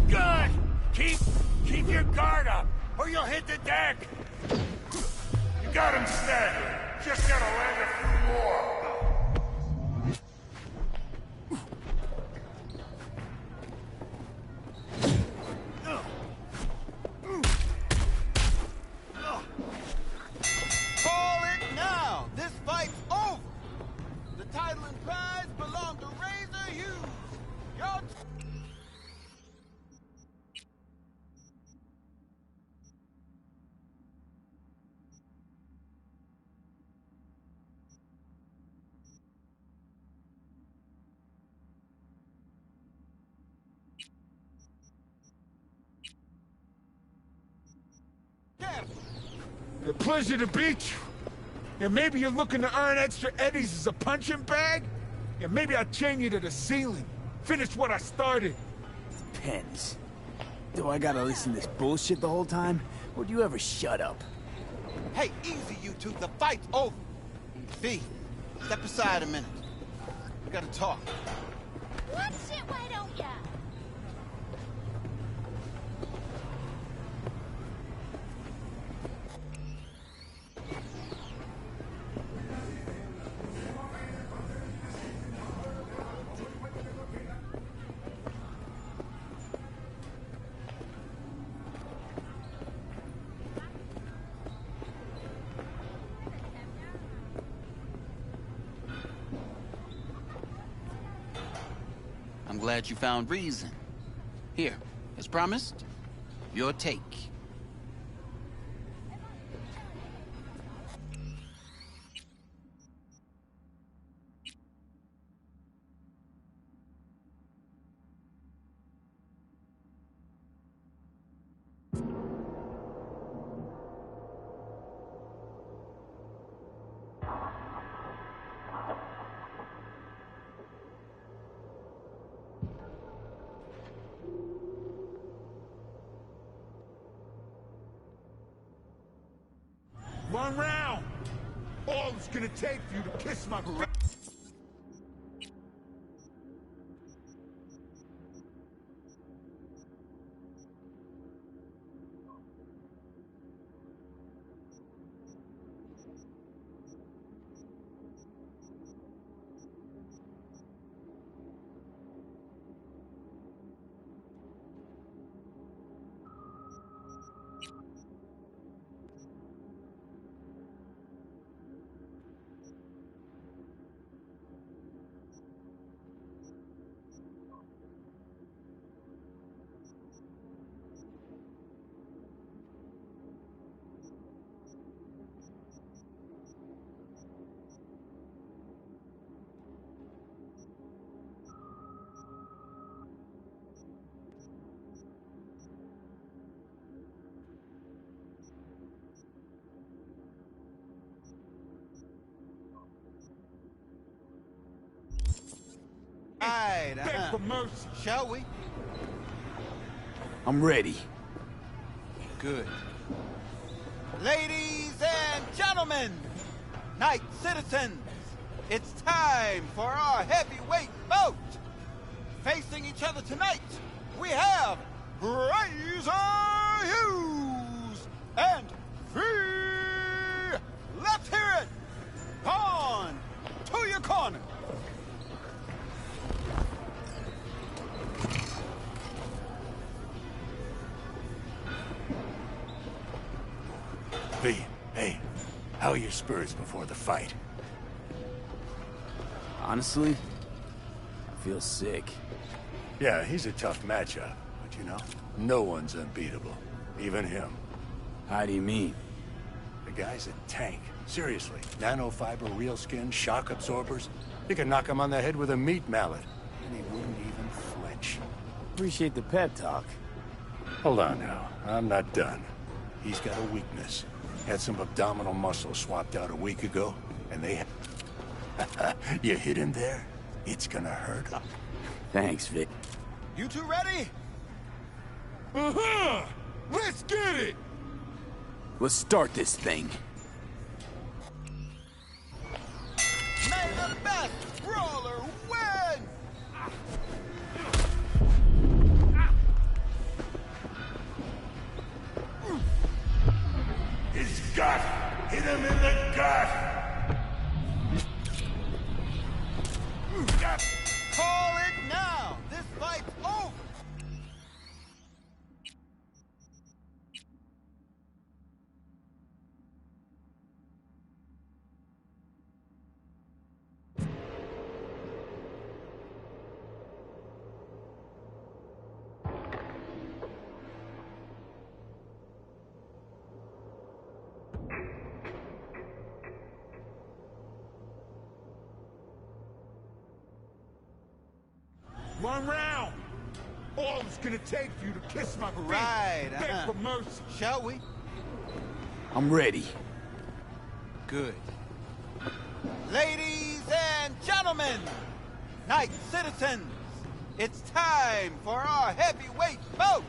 Good! Keep your guard up, or you'll hit the deck! You got him staggered. Just gotta land a few more. Call it now! This fight's over! The title and prize belong to Razor Hughes! Your A pleasure to meet you. Yeah, maybe you're looking to earn extra eddies as a punching bag? Yeah, maybe I'll chain you to the ceiling. Finish what I started. Pens. Do I gotta listen to this bullshit the whole time? Or do you ever shut up? Hey, easy, you two. The fight's over. V, step aside a minute. We gotta talk. What shit, why don't ya? I'm glad you found reason. Here, as promised, your take. gonna take for you to kiss my... Right, Beg for mercy. Shall we? I'm ready. Good. Ladies and gentlemen, night citizens, it's time for our heavyweight bout. Facing each other tonight, we have Razor Hughes and V. Let's hear it. On to your corner. V, hey, how are your spirits before the fight? Honestly, I feel sick. Yeah, he's a tough matchup, but you know, no one's unbeatable. Even him. How do you mean? The guy's a tank. Seriously. Nanofiber, real skin, shock absorbers. You can knock him on the head with a meat mallet, and he wouldn't even flinch. Appreciate the pep talk. Hold on now. I'm not done. He's got a weakness. Had some abdominal muscle swapped out a week ago, and they... You hit him there? It's gonna hurt. Thanks, Vic. You two ready? Uh-huh! Let's get it! Let's start this thing. May the best brawler win! His gut! Hit him in the gut! Call it now! This fight's over! One round! All it's gonna take for you to kiss my feet. Right, Beg for mercy. Shall we? I'm ready. Good. Ladies and gentlemen, night citizens, it's time for our heavyweight bout.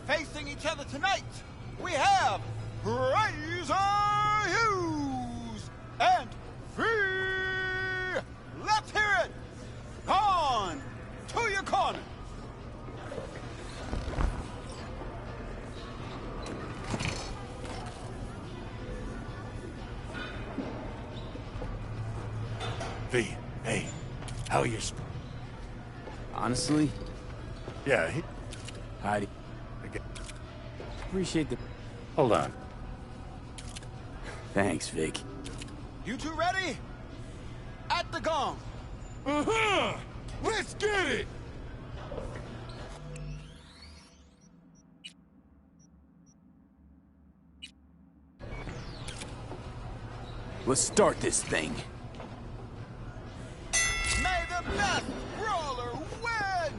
Facing each other tonight, we have Razor Hughes and V. Let's hear it. On to your corner. V, hey, how are your Honestly? Yeah, he... Heidi. Appreciate the... Hold on. Thanks, Vic. You two ready? At the gong. Uh-huh! Let's get it! Let's start this thing. May the best brawler win!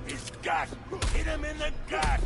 His gut! Hit him in the gut!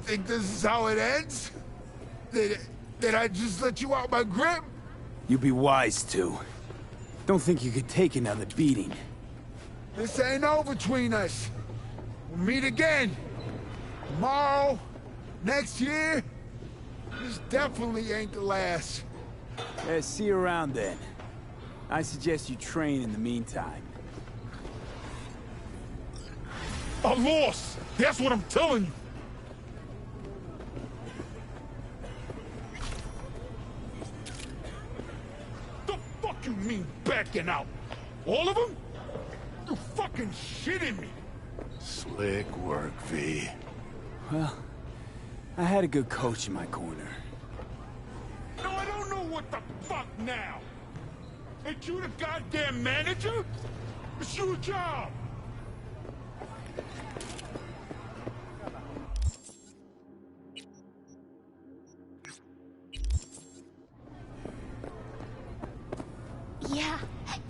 think this is how it ends? Did I just let you out my grip? You'd be wise to. Don't think you could take another beating. This ain't over between us. We'll meet again. Tomorrow, next year. This definitely ain't the last. Yeah, see you around then. I suggest you train in the meantime. I lost! That's what I'm telling you! The fuck you mean backing out? All of them? You fucking shitting me! Slick work, V. Well, I had a good coach in my corner. No, I don't know what the fuck now! Ain't you the goddamn manager? It's your job!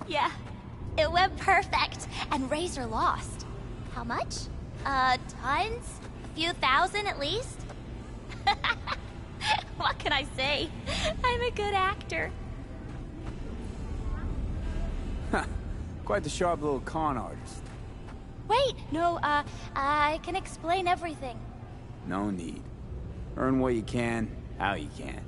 Yeah. It went perfect, and Razor lost. How much? Tons? A few thousand at least? What can I say? I'm a good actor. Quite the sharp little con artist. Wait, no, I can explain everything. No need. Earn what you can, how you can.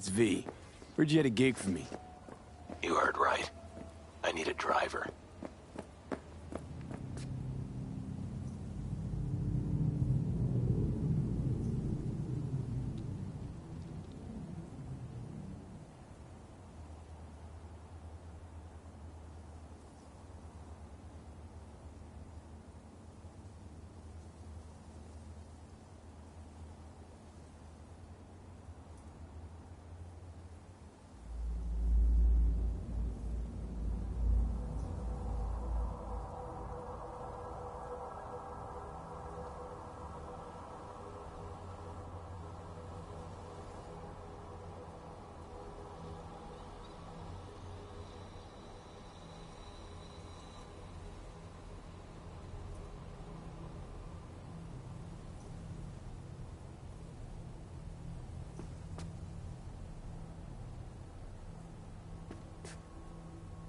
It's V. Heard you had a gig for me. You heard right. I need a driver.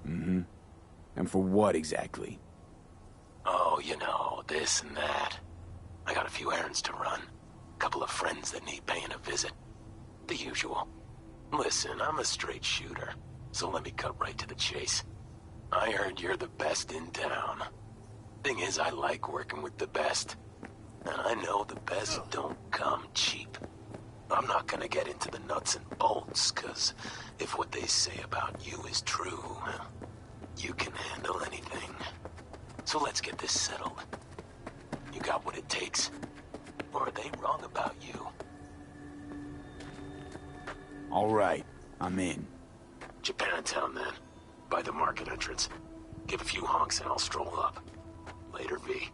Mm-hmm. And for what exactly? Oh, you know, this and that. I got a few errands to run. Couple of friends that need paying a visit. The usual. Listen, I'm a straight shooter, so let me cut right to the chase. I heard you're the best in town. Thing is, I like working with the best. And I know the best don't come cheap. I'm not gonna get into the nuts and bolts, cause if what they say about you is true, you can handle anything. So let's get this settled. You got what it takes? Or are they wrong about you? All right, I'm in. Japantown, then. By the market entrance. Give a few honks and I'll stroll up. Later, V.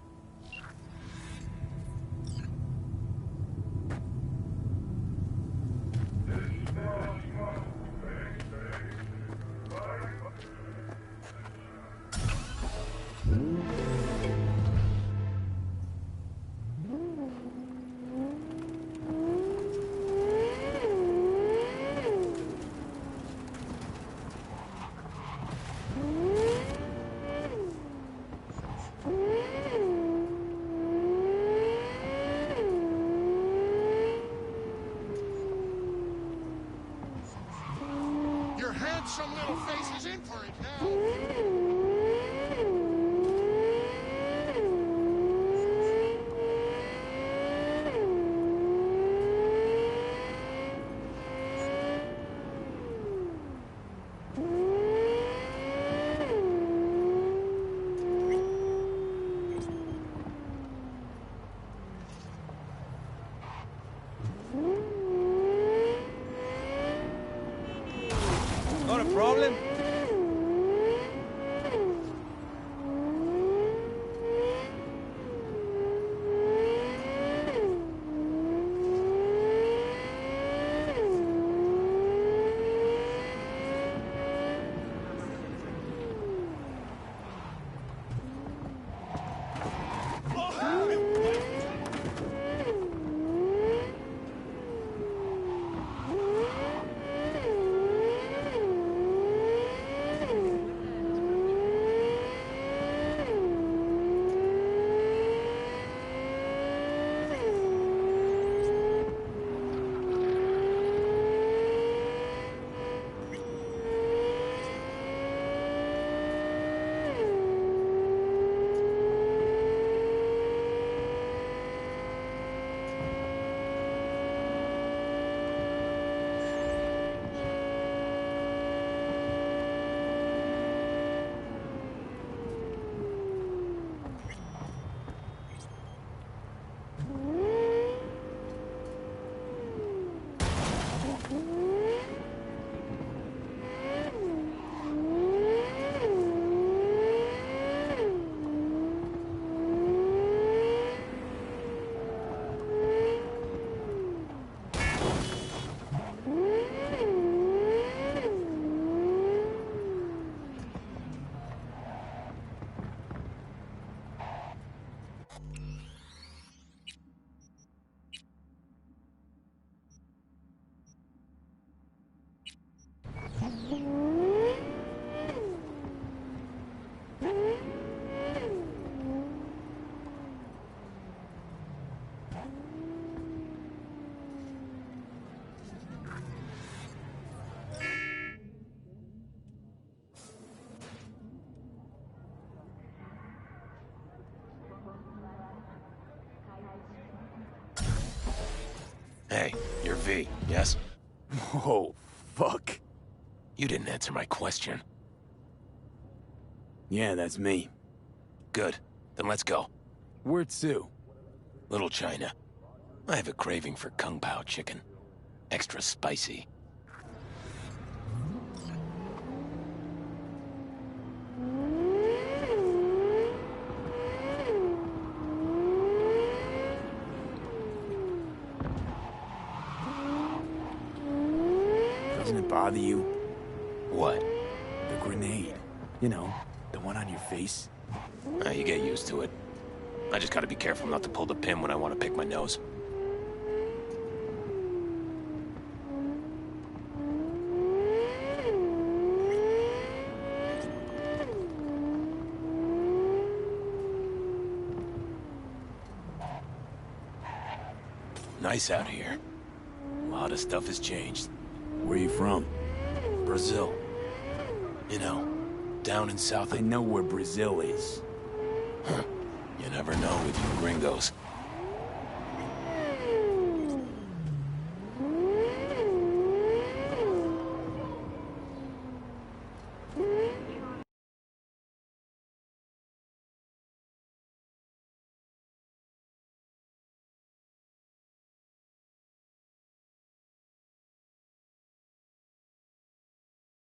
Your handsome little face is in for it now. Not a problem? Hey, you're V, yes? Whoa, fuck. You didn't answer my question. Yeah, that's me. Good. Then let's go. Where to? Little China. I have a craving for Kung Pao chicken. Extra spicy. Doesn't it bother you? What? The grenade. You know, the one on your face. You get used to it. I just gotta be careful not to pull the pin when I want to pick my nose. Nice out here. A lot of stuff has changed. Where you from? Brazil. You know, down in South... I know where Brazil is. Huh. You never know with you gringos.